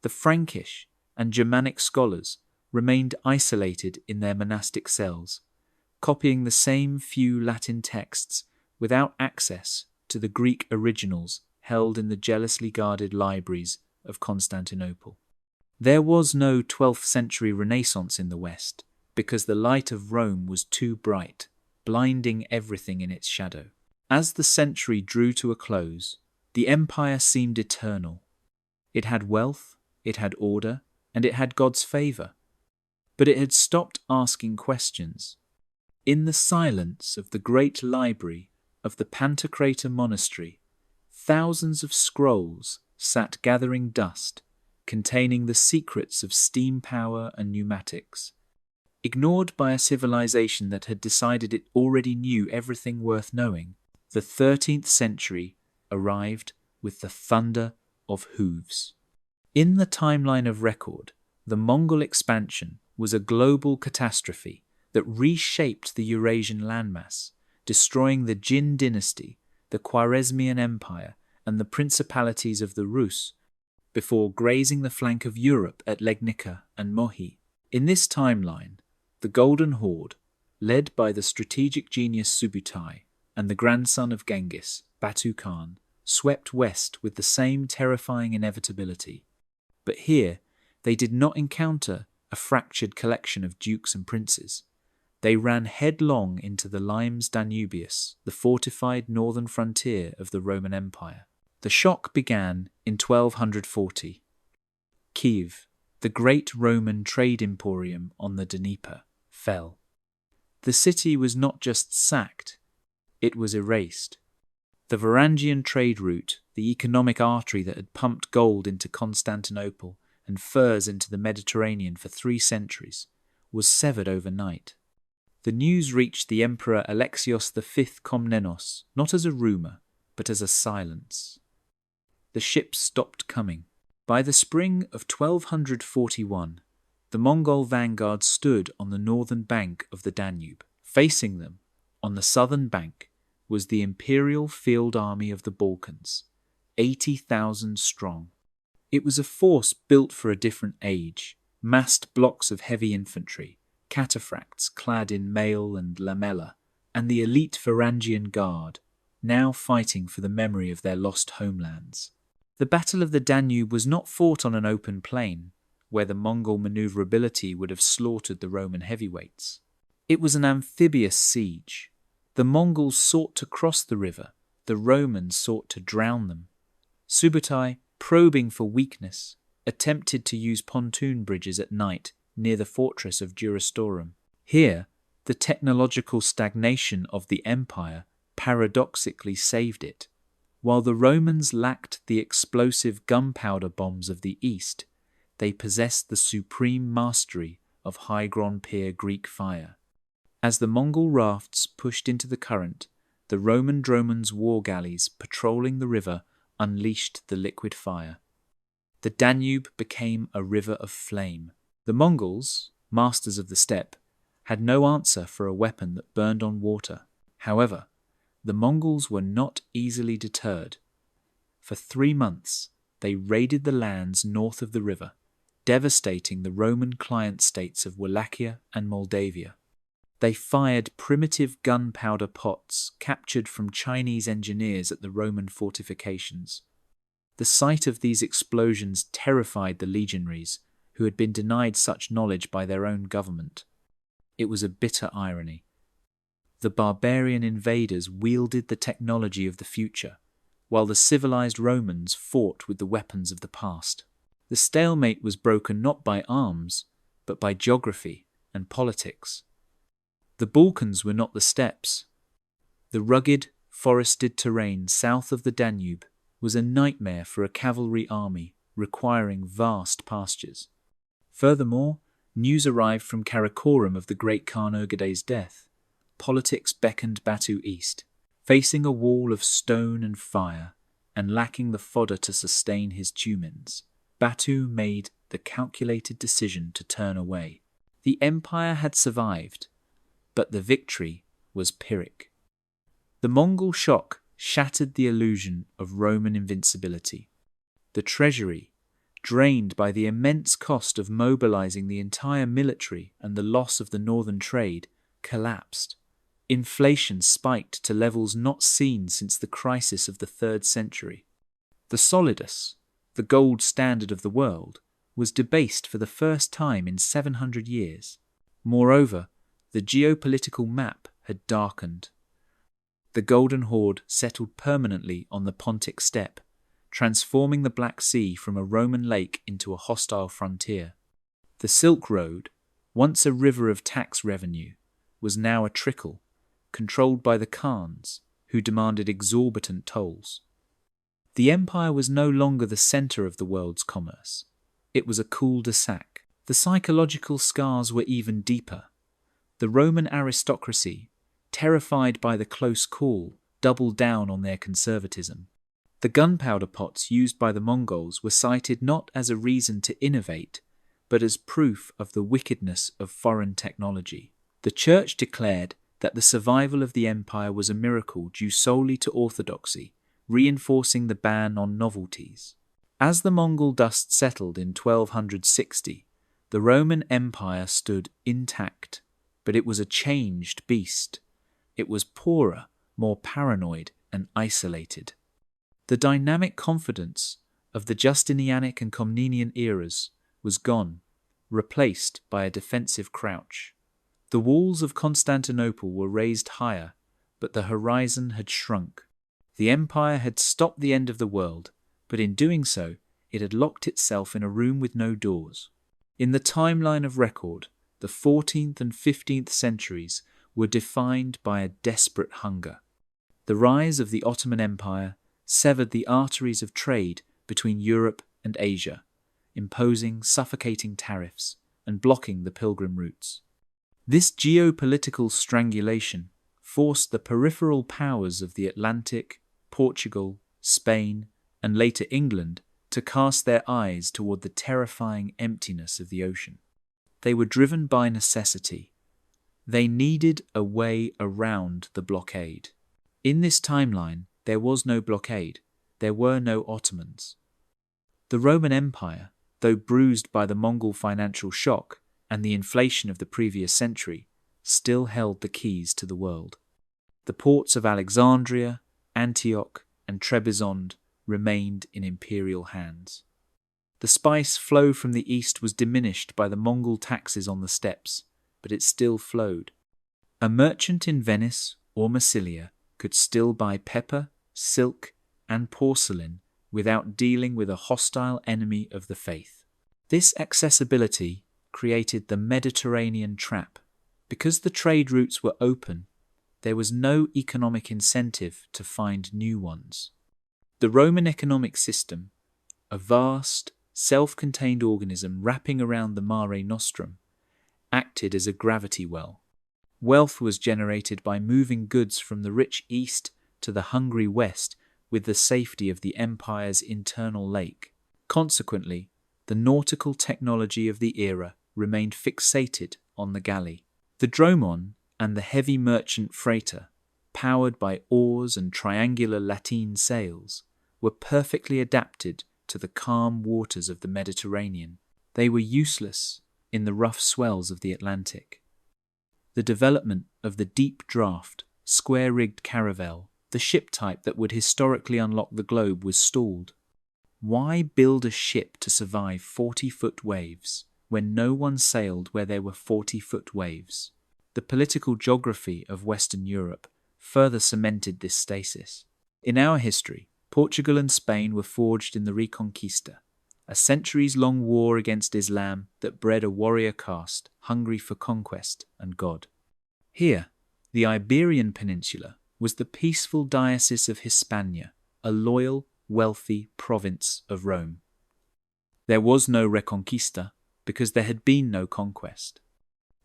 S1: The Frankish and Germanic scholars remained isolated in their monastic cells, copying the same few Latin texts without access to the Greek originals held in the jealously guarded libraries of Constantinople. There was no 12th century Renaissance in the West because the light of Rome was too bright, blinding everything in its shadow. As the century drew to a close, the empire seemed eternal. It had wealth, it had order, and it had God's favour. But it had stopped asking questions. In the silence of the great library of the Pantocrator monastery, thousands of scrolls sat gathering dust, containing the secrets of steam power and pneumatics. Ignored by a civilization that had decided it already knew everything worth knowing, the 13th century arrived with the thunder of hooves. In the timeline of record, the Mongol expansion was a global catastrophe that reshaped the Eurasian landmass, destroying the Jin dynasty, the Khwarezmian Empire, and the principalities of the Rus, before grazing the flank of Europe at Legnica and Mohi. In this timeline, the Golden Horde, led by the strategic genius Subutai and the grandson of Genghis, Batu Khan, swept west with the same terrifying inevitability. But here, they did not encounter a fractured collection of dukes and princes. They ran headlong into the limes Danubius, the fortified northern frontier of the Roman Empire. The shock began in 1240. Kiev, the great Roman trade emporium on the Dnieper, fell. The city was not just sacked, it was erased. The Varangian trade route, the economic artery that had pumped gold into Constantinople and furs into the Mediterranean for 3 centuries, was severed overnight. The news reached the Emperor Alexios V Komnenos not as a rumour, but as a silence. The ships stopped coming. By the spring of 1241, the Mongol vanguard stood on the northern bank of the Danube. Facing them, on the southern bank, was the Imperial Field Army of the Balkans, 80,000 strong. It was a force built for a different age, massed blocks of heavy infantry, cataphracts clad in mail and lamella, and the elite Varangian guard, now fighting for the memory of their lost homelands. The Battle of the Danube was not fought on an open plain, where the Mongol maneuverability would have slaughtered the Roman heavyweights. It was an amphibious siege. The Mongols sought to cross the river, the Romans sought to drown them. Subutai, probing for weakness, attempted to use pontoon bridges at night near the fortress of Durostorum. Here, the technological stagnation of the empire paradoxically saved it. While the Romans lacked the explosive gunpowder bombs of the East, they possessed the supreme mastery of high-grown pier Greek fire. As the Mongol rafts pushed into the current, the Roman dromon's war galleys patrolling the river unleashed the liquid fire. The Danube became a river of flame. The Mongols, masters of the steppe, had no answer for a weapon that burned on water. However, the Mongols were not easily deterred. For 3 months, they raided the lands north of the river, devastating the Roman client states of Wallachia and Moldavia. They fired primitive gunpowder pots captured from Chinese engineers at the Roman fortifications. The sight of these explosions terrified the legionaries, who had been denied such knowledge by their own government. It was a bitter irony. The barbarian invaders wielded the technology of the future, while the civilized Romans fought with the weapons of the past. The stalemate was broken not by arms, but by geography and politics. The Balkans were not the steppes. The rugged, forested terrain south of the Danube was a nightmare for a cavalry army requiring vast pastures. Furthermore, news arrived from Karakorum of the great Khan Urgaday's death. Politics beckoned Batu east. Facing a wall of stone and fire, and lacking the fodder to sustain his tumens, Batu made the calculated decision to turn away. The empire had survived, but the victory was Pyrrhic. The Mongol shock shattered the illusion of Roman invincibility. The treasury, drained by the immense cost of mobilizing the entire military and the loss of the northern trade, collapsed. Inflation spiked to levels not seen since the crisis of the 3rd century. The solidus, the gold standard of the world, was debased for the first time in 700 years. Moreover, the geopolitical map had darkened. The Golden Horde settled permanently on the Pontic steppe, transforming the Black Sea from a Roman lake into a hostile frontier. The Silk Road, once a river of tax revenue, was now a trickle, controlled by the Khans, who demanded exorbitant tolls. The empire was no longer the centre of the world's commerce. It was a cul-de-sac. The psychological scars were even deeper. The Roman aristocracy, terrified by the close call, doubled down on their conservatism. The gunpowder pots used by the Mongols were cited not as a reason to innovate, but as proof of the wickedness of foreign technology. The Church declared that the survival of the empire was a miracle due solely to orthodoxy, reinforcing the ban on novelties. As the Mongol dust settled in 1260, the Roman Empire stood intact, but it was a changed beast. It was poorer, more paranoid, and isolated. The dynamic confidence of the Justinianic and Comnenian eras was gone, replaced by a defensive crouch. The walls of Constantinople were raised higher, but the horizon had shrunk. The empire had stopped the end of the world, but in doing so, it had locked itself in a room with no doors. In the timeline of record, the 14th and 15th centuries were defined by a desperate hunger. The rise of the Ottoman Empire severed the arteries of trade between Europe and Asia, imposing suffocating tariffs and blocking the pilgrim routes. This geopolitical strangulation forced the peripheral powers of the Atlantic, Portugal, Spain, and later England to cast their eyes toward the terrifying emptiness of the ocean. They were driven by necessity. They needed a way around the blockade. In this timeline, there was no blockade. There were no Ottomans. The Roman Empire, though bruised by the Mongol financial shock and the inflation of the previous century, still held the keys to the world. The ports of Alexandria, Antioch, and Trebizond remained in imperial hands. The spice flow from the east was diminished by the Mongol taxes on the steppes, but it still flowed. A merchant in Venice or Massilia could still buy pepper, silk, and porcelain without dealing with a hostile enemy of the faith. This accessibility created the Mediterranean trap. Because the trade routes were open, there was no economic incentive to find new ones. The Roman economic system, a vast, self-contained organism wrapping around the Mare Nostrum, acted as a gravity well. Wealth was generated by moving goods from the rich east to the hungry west with the safety of the empire's internal lake. Consequently, the nautical technology of the era remained fixated on the galley. The dromon and the heavy merchant freighter, powered by oars and triangular lateen sails, were perfectly adapted to the calm waters of the Mediterranean. They were useless in the rough swells of the Atlantic. The development of the deep draft, square-rigged caravel, the ship type that would historically unlock the globe, was stalled. Why build a ship to survive 40-foot waves when no one sailed where there were 40-foot waves? The political geography of Western Europe further cemented this stasis. In our history, Portugal and Spain were forged in the Reconquista, a centuries-long war against Islam that bred a warrior caste hungry for conquest and God. Here, the Iberian Peninsula was the peaceful diocese of Hispania, a loyal, wealthy province of Rome. There was no Reconquista because there had been no conquest.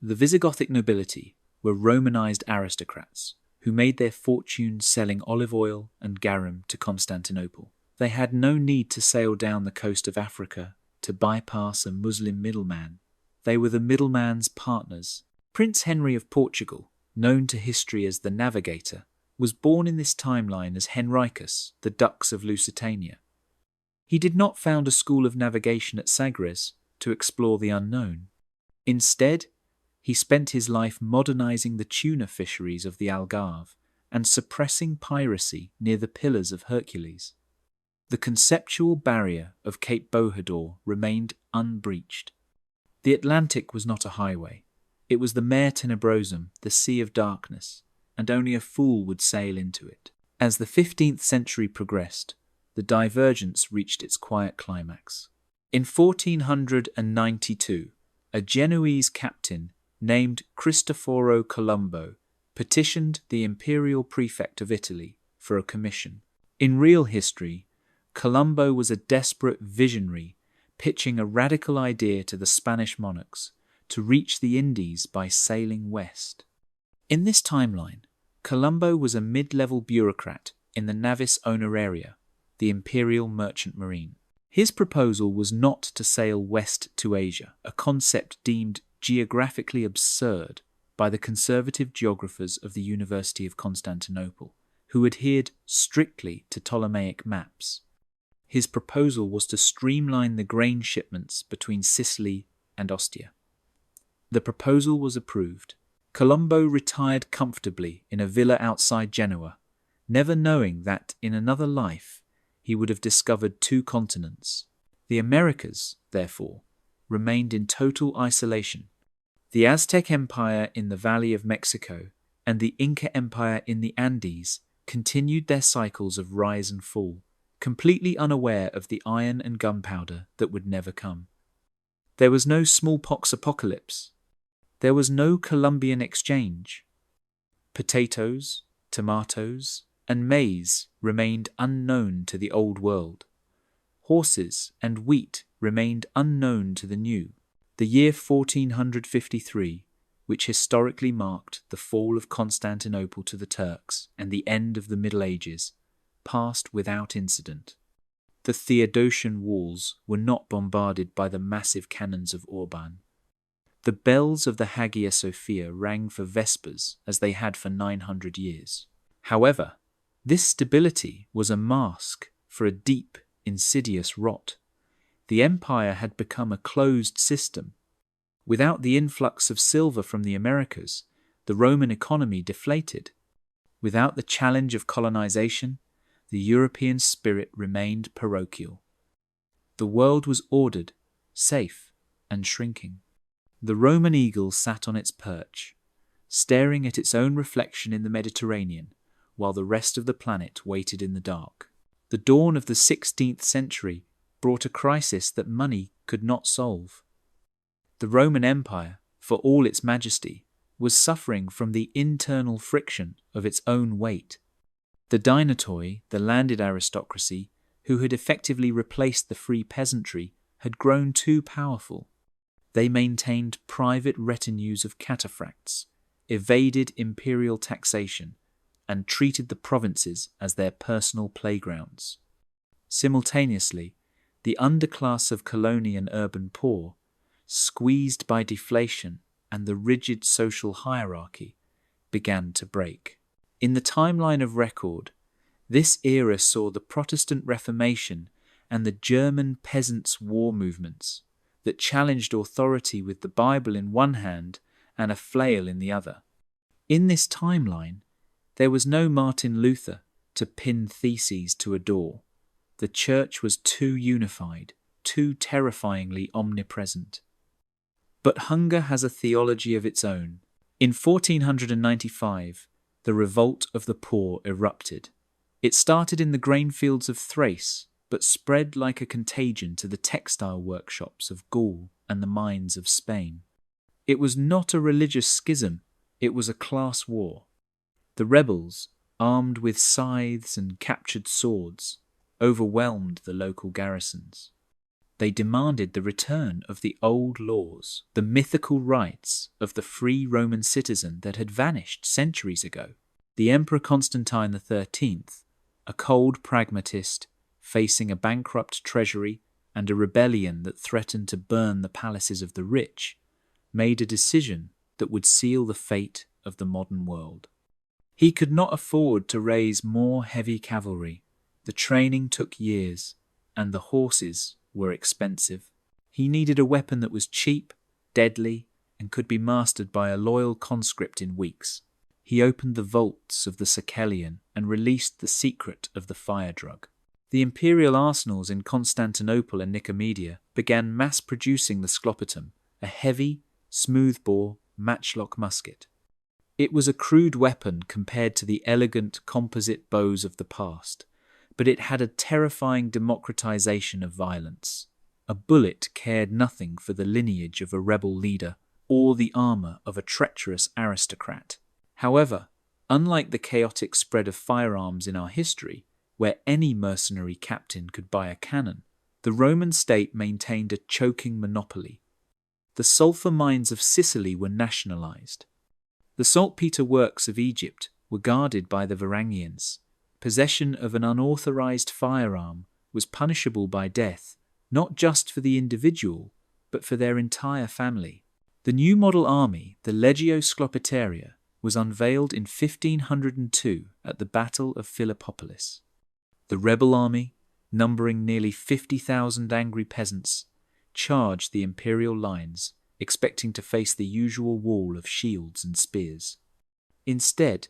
S1: The Visigothic nobility were Romanized aristocrats who made their fortunes selling olive oil and garum to Constantinople. They had no need to sail down the coast of Africa to bypass a Muslim middleman. They were the middleman's partners. Prince Henry of Portugal, known to history as the Navigator, was born in this timeline as Henricus, the Dux of Lusitania. He did not found a school of navigation at Sagres to explore the unknown. Instead, he spent his life modernizing the tuna fisheries of the Algarve and suppressing piracy near the Pillars of Hercules. The conceptual barrier of Cape Bohador remained unbreached. The Atlantic was not a highway. It was the Mare Tenebrosum, the Sea of Darkness, and only a fool would sail into it. As the 15th century progressed, the divergence reached its quiet climax. In 1492, a Genoese captain named Cristoforo Colombo petitioned the imperial prefect of Italy for a commission. In real history, Colombo was a desperate visionary pitching a radical idea to the Spanish monarchs to reach the Indies by sailing west. In this timeline, Colombo was a mid-level bureaucrat in the Navis Honoraria, the imperial merchant marine. His proposal was not to sail west to Asia, a concept deemed geographically absurd by the conservative geographers of the University of Constantinople, who adhered strictly to Ptolemaic maps. His proposal was to streamline the grain shipments between Sicily and Ostia. The proposal was approved. Colombo retired comfortably in a villa outside Genoa, never knowing that in another life he would have discovered two continents. The Americas, therefore, remained in total isolation. The Aztec Empire in the Valley of Mexico and the Inca Empire in the Andes continued their cycles of rise and fall, completely unaware of the iron and gunpowder that would never come. There was no smallpox apocalypse. There was no Columbian exchange. Potatoes, tomatoes, and maize remained unknown to the Old World. Horses and wheat remained unknown to the New. The year 1453, which historically marked the fall of Constantinople to the Turks and the end of the Middle Ages, passed without incident. The Theodosian walls were not bombarded by the massive cannons of Orban. The bells of the Hagia Sophia rang for Vespers as they had for 900 years. However, this stability was a mask for a deep, insidious rot. The empire had become a closed system. Without the influx of silver from the Americas, the Roman economy deflated. Without the challenge of colonization, the European spirit remained parochial. The world was ordered, safe, and shrinking. The Roman eagle sat on its perch, staring at its own reflection in the Mediterranean, while the rest of the planet waited in the dark. The dawn of the 16th century brought a crisis that money could not solve. The Roman Empire, for all its majesty, was suffering from the internal friction of its own weight. The Dinotoi, the landed aristocracy, who had effectively replaced the free peasantry, had grown too powerful. They maintained private retinues of cataphracts, evaded imperial taxation, and treated the provinces as their personal playgrounds. Simultaneously, the underclass of colony and urban poor, squeezed by deflation and the rigid social hierarchy, began to break. In the timeline of record, this era saw the Protestant Reformation and the German peasants' war movements that challenged authority with the Bible in one hand and a flail in the other. In this timeline, there was no Martin Luther to pin theses to a door. The church was too unified, too terrifyingly omnipresent. But hunger has a theology of its own. In 1495, the revolt of the poor erupted. It started in the grain fields of Thrace, but spread like a contagion to the textile workshops of Gaul and the mines of Spain. It was not a religious schism, it was a class war. The rebels, armed with scythes and captured swords, overwhelmed the local garrisons. They demanded the return of the old laws, the mythical rights of the free Roman citizen that had vanished centuries ago. The Emperor Constantine XIII, a cold pragmatist, facing a bankrupt treasury and a rebellion that threatened to burn the palaces of the rich, made a decision that would seal the fate of the modern world. He could not afford to raise more heavy cavalry. The training took years, and the horses were expensive. He needed a weapon that was cheap, deadly, and could be mastered by a loyal conscript in weeks. He opened the vaults of the Sicelian and released the secret of the fire drug. The imperial arsenals in Constantinople and Nicomedia began mass-producing the sklopetum, a heavy, smooth-bore, matchlock musket. It was a crude weapon compared to the elegant composite bows of the past, but it had a terrifying democratization of violence. A bullet cared nothing for the lineage of a rebel leader or the armor of a treacherous aristocrat. However, unlike the chaotic spread of firearms in our history, where any mercenary captain could buy a cannon, the Roman state maintained a choking monopoly. The sulfur mines of Sicily were nationalized. The saltpeter works of Egypt were guarded by the Varangians. Possession of an unauthorized firearm was punishable by death, not just for the individual, but for their entire family. The new model army, the Legio Sclopetaria, was unveiled in 1502 at the Battle of Philippopolis. The rebel army, numbering nearly 50,000 angry peasants, charged the imperial lines, expecting to face the usual wall of shields and spears. Instead,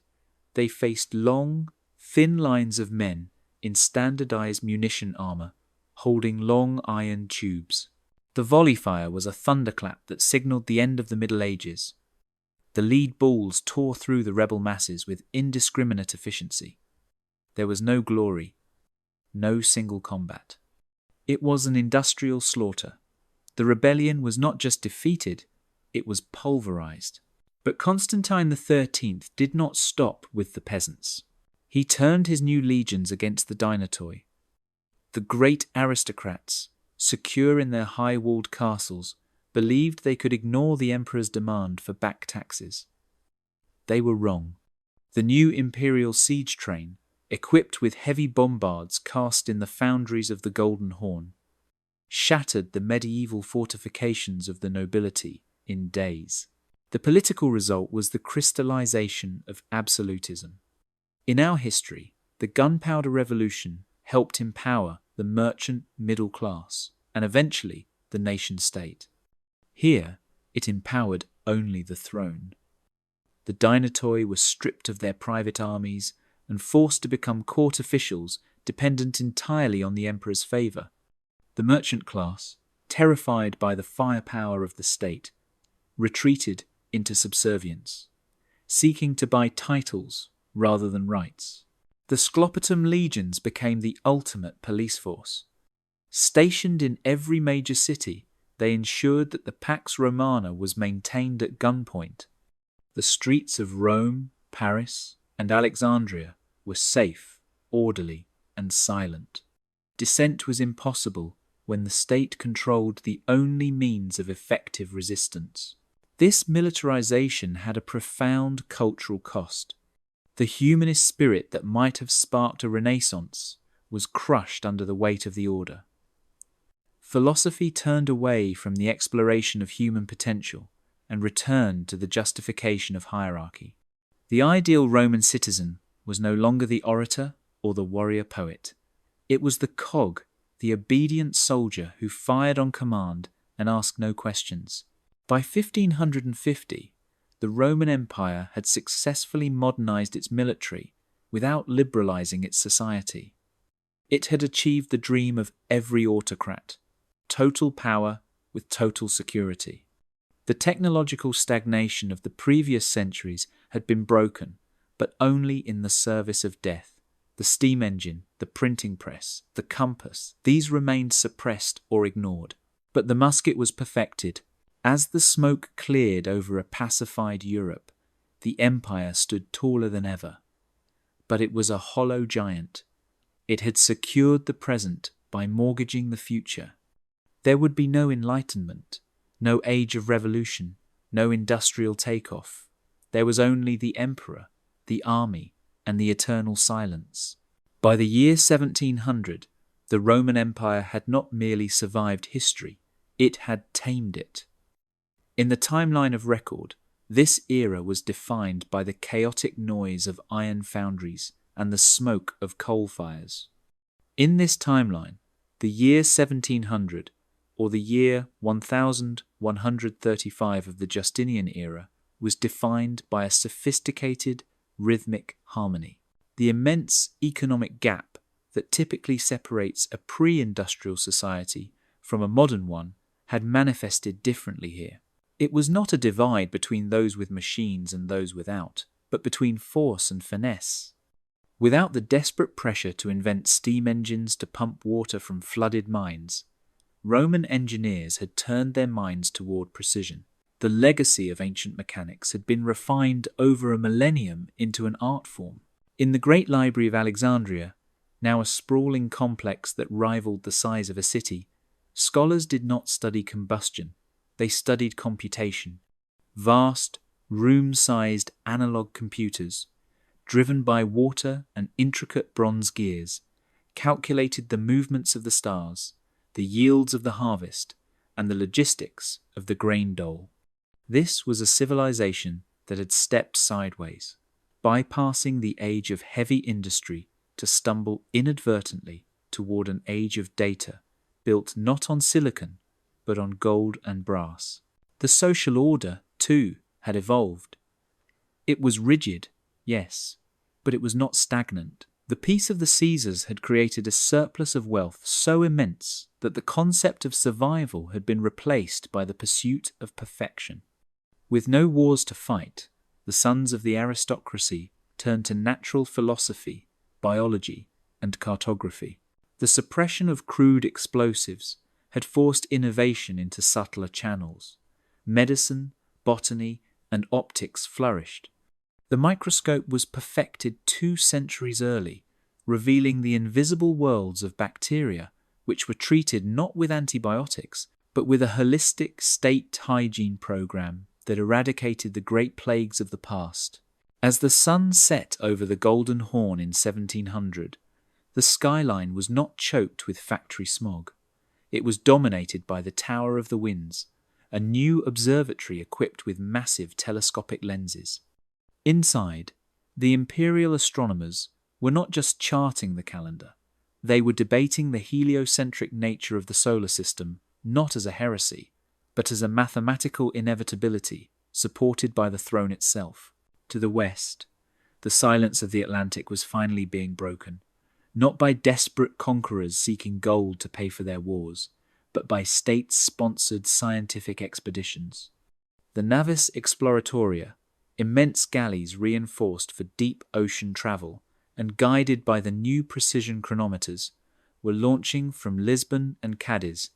S1: they faced long, thin lines of men in standardized munition armor, holding long iron tubes. The volley fire was a thunderclap that signaled the end of the Middle Ages. The lead balls tore through the rebel masses with indiscriminate efficiency. There was no glory, no single combat. It was an industrial slaughter. The rebellion was not just defeated, it was pulverized. But Constantine XIII did not stop with the peasants. He turned his new legions against the Dinotoi. The great aristocrats, secure in their high-walled castles, believed they could ignore the emperor's demand for back taxes. They were wrong. The new imperial siege train, equipped with heavy bombards cast in the foundries of the Golden Horn, shattered the medieval fortifications of the nobility in days. The political result was the crystallization of absolutism. In our history, the Gunpowder Revolution helped empower the merchant middle class and eventually the nation-state. Here, it empowered only the throne. The Dinotoi were stripped of their private armies and forced to become court officials dependent entirely on the emperor's favour. The merchant class, terrified by the firepower of the state, retreated into subservience, seeking to buy titles rather than rights. The Sklopotum legions became the ultimate police force. Stationed in every major city, they ensured that the Pax Romana was maintained at gunpoint. The streets of Rome, Paris, and Alexandria were safe, orderly, and silent. Dissent was impossible when the state controlled the only means of effective resistance. This militarization had a profound cultural cost. The humanist spirit that might have sparked a renaissance was crushed under the weight of the order. Philosophy turned away from the exploration of human potential and returned to the justification of hierarchy. The ideal Roman citizen was no longer the orator or the warrior poet. It was the cog, the obedient soldier who fired on command and asked no questions. By 1550, the Roman Empire had successfully modernized its military without liberalizing its society. It had achieved the dream of every autocrat: total power with total security. The technological stagnation of the previous centuries had been broken, but only in the service of death. The steam engine, the printing press, the compass, these remained suppressed or ignored. But the musket was perfected. As the smoke cleared over a pacified Europe, the empire stood taller than ever. But it was a hollow giant. It had secured the present by mortgaging the future. There would be no enlightenment, no age of revolution, no industrial takeoff. There was only the emperor, the army, and the eternal silence. By the year 1700, the Roman Empire had not merely survived history, it had tamed it. In the timeline of record, this era was defined by the chaotic noise of iron foundries and the smoke of coal fires. In this timeline, the year 1700, or the year 1135 of the Justinian era, was defined by a sophisticated, rhythmic harmony. The immense economic gap that typically separates a pre-industrial society from a modern one had manifested differently here. It was not a divide between those with machines and those without, but between force and finesse. Without the desperate pressure to invent steam engines to pump water from flooded mines, Roman engineers had turned their minds toward precision. The legacy of ancient mechanics had been refined over a millennium into an art form. In the Great Library of Alexandria, now a sprawling complex that rivaled the size of a city, scholars did not study combustion. They studied computation. Vast, room-sized analog computers, driven by water and intricate bronze gears, calculated the movements of the stars, the yields of the harvest, and the logistics of the grain dole. This was a civilization that had stepped sideways, bypassing the age of heavy industry to stumble inadvertently toward an age of data, built not on silicon, but on gold and brass. The social order, too, had evolved. It was rigid, yes, but it was not stagnant. The peace of the Caesars had created a surplus of wealth so immense that the concept of survival had been replaced by the pursuit of perfection. With no wars to fight, the sons of the aristocracy turned to natural philosophy, biology, and cartography. The suppression of crude explosives had forced innovation into subtler channels. Medicine, botany, and optics flourished. The microscope was perfected 2 centuries early, revealing the invisible worlds of bacteria, which were treated not with antibiotics, but with a holistic state hygiene program that eradicated the great plagues of the past. As the sun set over the Golden Horn in 1700, the skyline was not choked with factory smog. It was dominated by the Tower of the Winds, a new observatory equipped with massive telescopic lenses. Inside, the imperial astronomers were not just charting the calendar. They were debating the heliocentric nature of the solar system not as a heresy, but as a mathematical inevitability supported by the throne itself. To the west, the silence of the Atlantic was finally being broken, not by desperate conquerors seeking gold to pay for their wars, but by state-sponsored scientific expeditions. The Navis Exploratoria, immense galleys reinforced for deep ocean travel and guided by the new precision chronometers, were launching from Lisbon and Cadiz.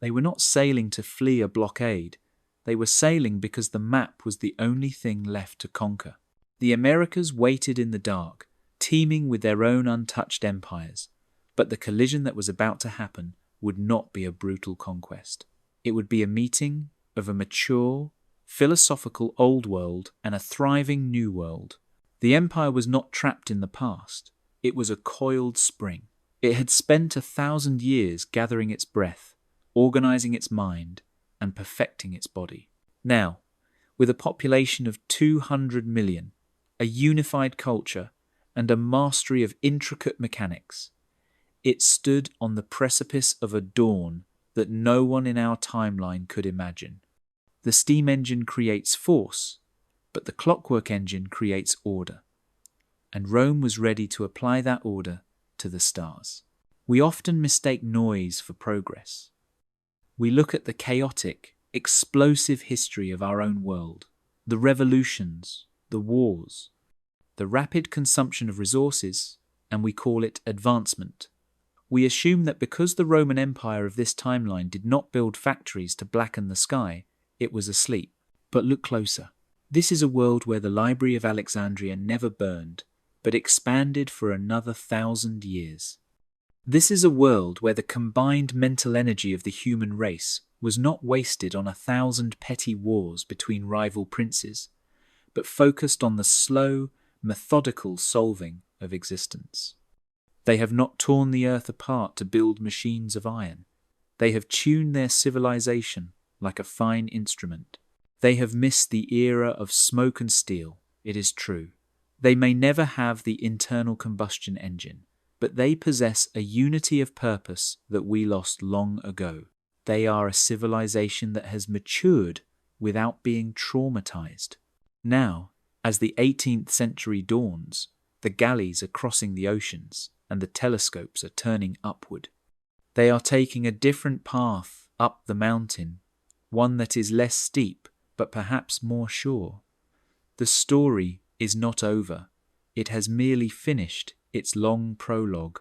S1: They were not sailing to flee a blockade. They were sailing because the map was the only thing left to conquer. The Americas waited in the dark, teeming with their own untouched empires, but the collision that was about to happen would not be a brutal conquest. It would be a meeting of a mature, philosophical old world and a thriving new world. The empire was not trapped in the past. It was a coiled spring. It had spent 1,000 years gathering its breath, organizing its mind, and perfecting its body. Now, with a population of 200 million, a unified culture, and a mastery of intricate mechanics, it stood on the precipice of a dawn that no one in our timeline could imagine. The steam engine creates force, but the clockwork engine creates order. And Rome was ready to apply that order to the stars. We often mistake noise for progress. We look at the chaotic, explosive history of our own world, the revolutions, the wars, the rapid consumption of resources, and we call it advancement. We assume that because the Roman Empire of this timeline did not build factories to blacken the sky, it was asleep. But look closer. This is a world where the Library of Alexandria never burned, but expanded for another 1,000 years. This is a world where the combined mental energy of the human race was not wasted on 1,000 petty wars between rival princes, but focused on the slow, methodical solving of existence. They have not torn the earth apart to build machines of iron. They have tuned their civilization like a fine instrument. They have missed the era of smoke and steel, it is true. They may never have the internal combustion engine, but they possess a unity of purpose that we lost long ago. They are a civilization that has matured without being traumatized. Now, as the 18th century dawns, the galleys are crossing the oceans and the telescopes are turning upward. They are taking a different path up the mountain, one that is less steep but perhaps more sure. The story is not over. It has merely finished its long prologue.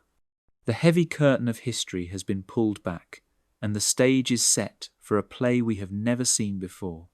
S1: The heavy curtain of history has been pulled back, and the stage is set for a play we have never seen before.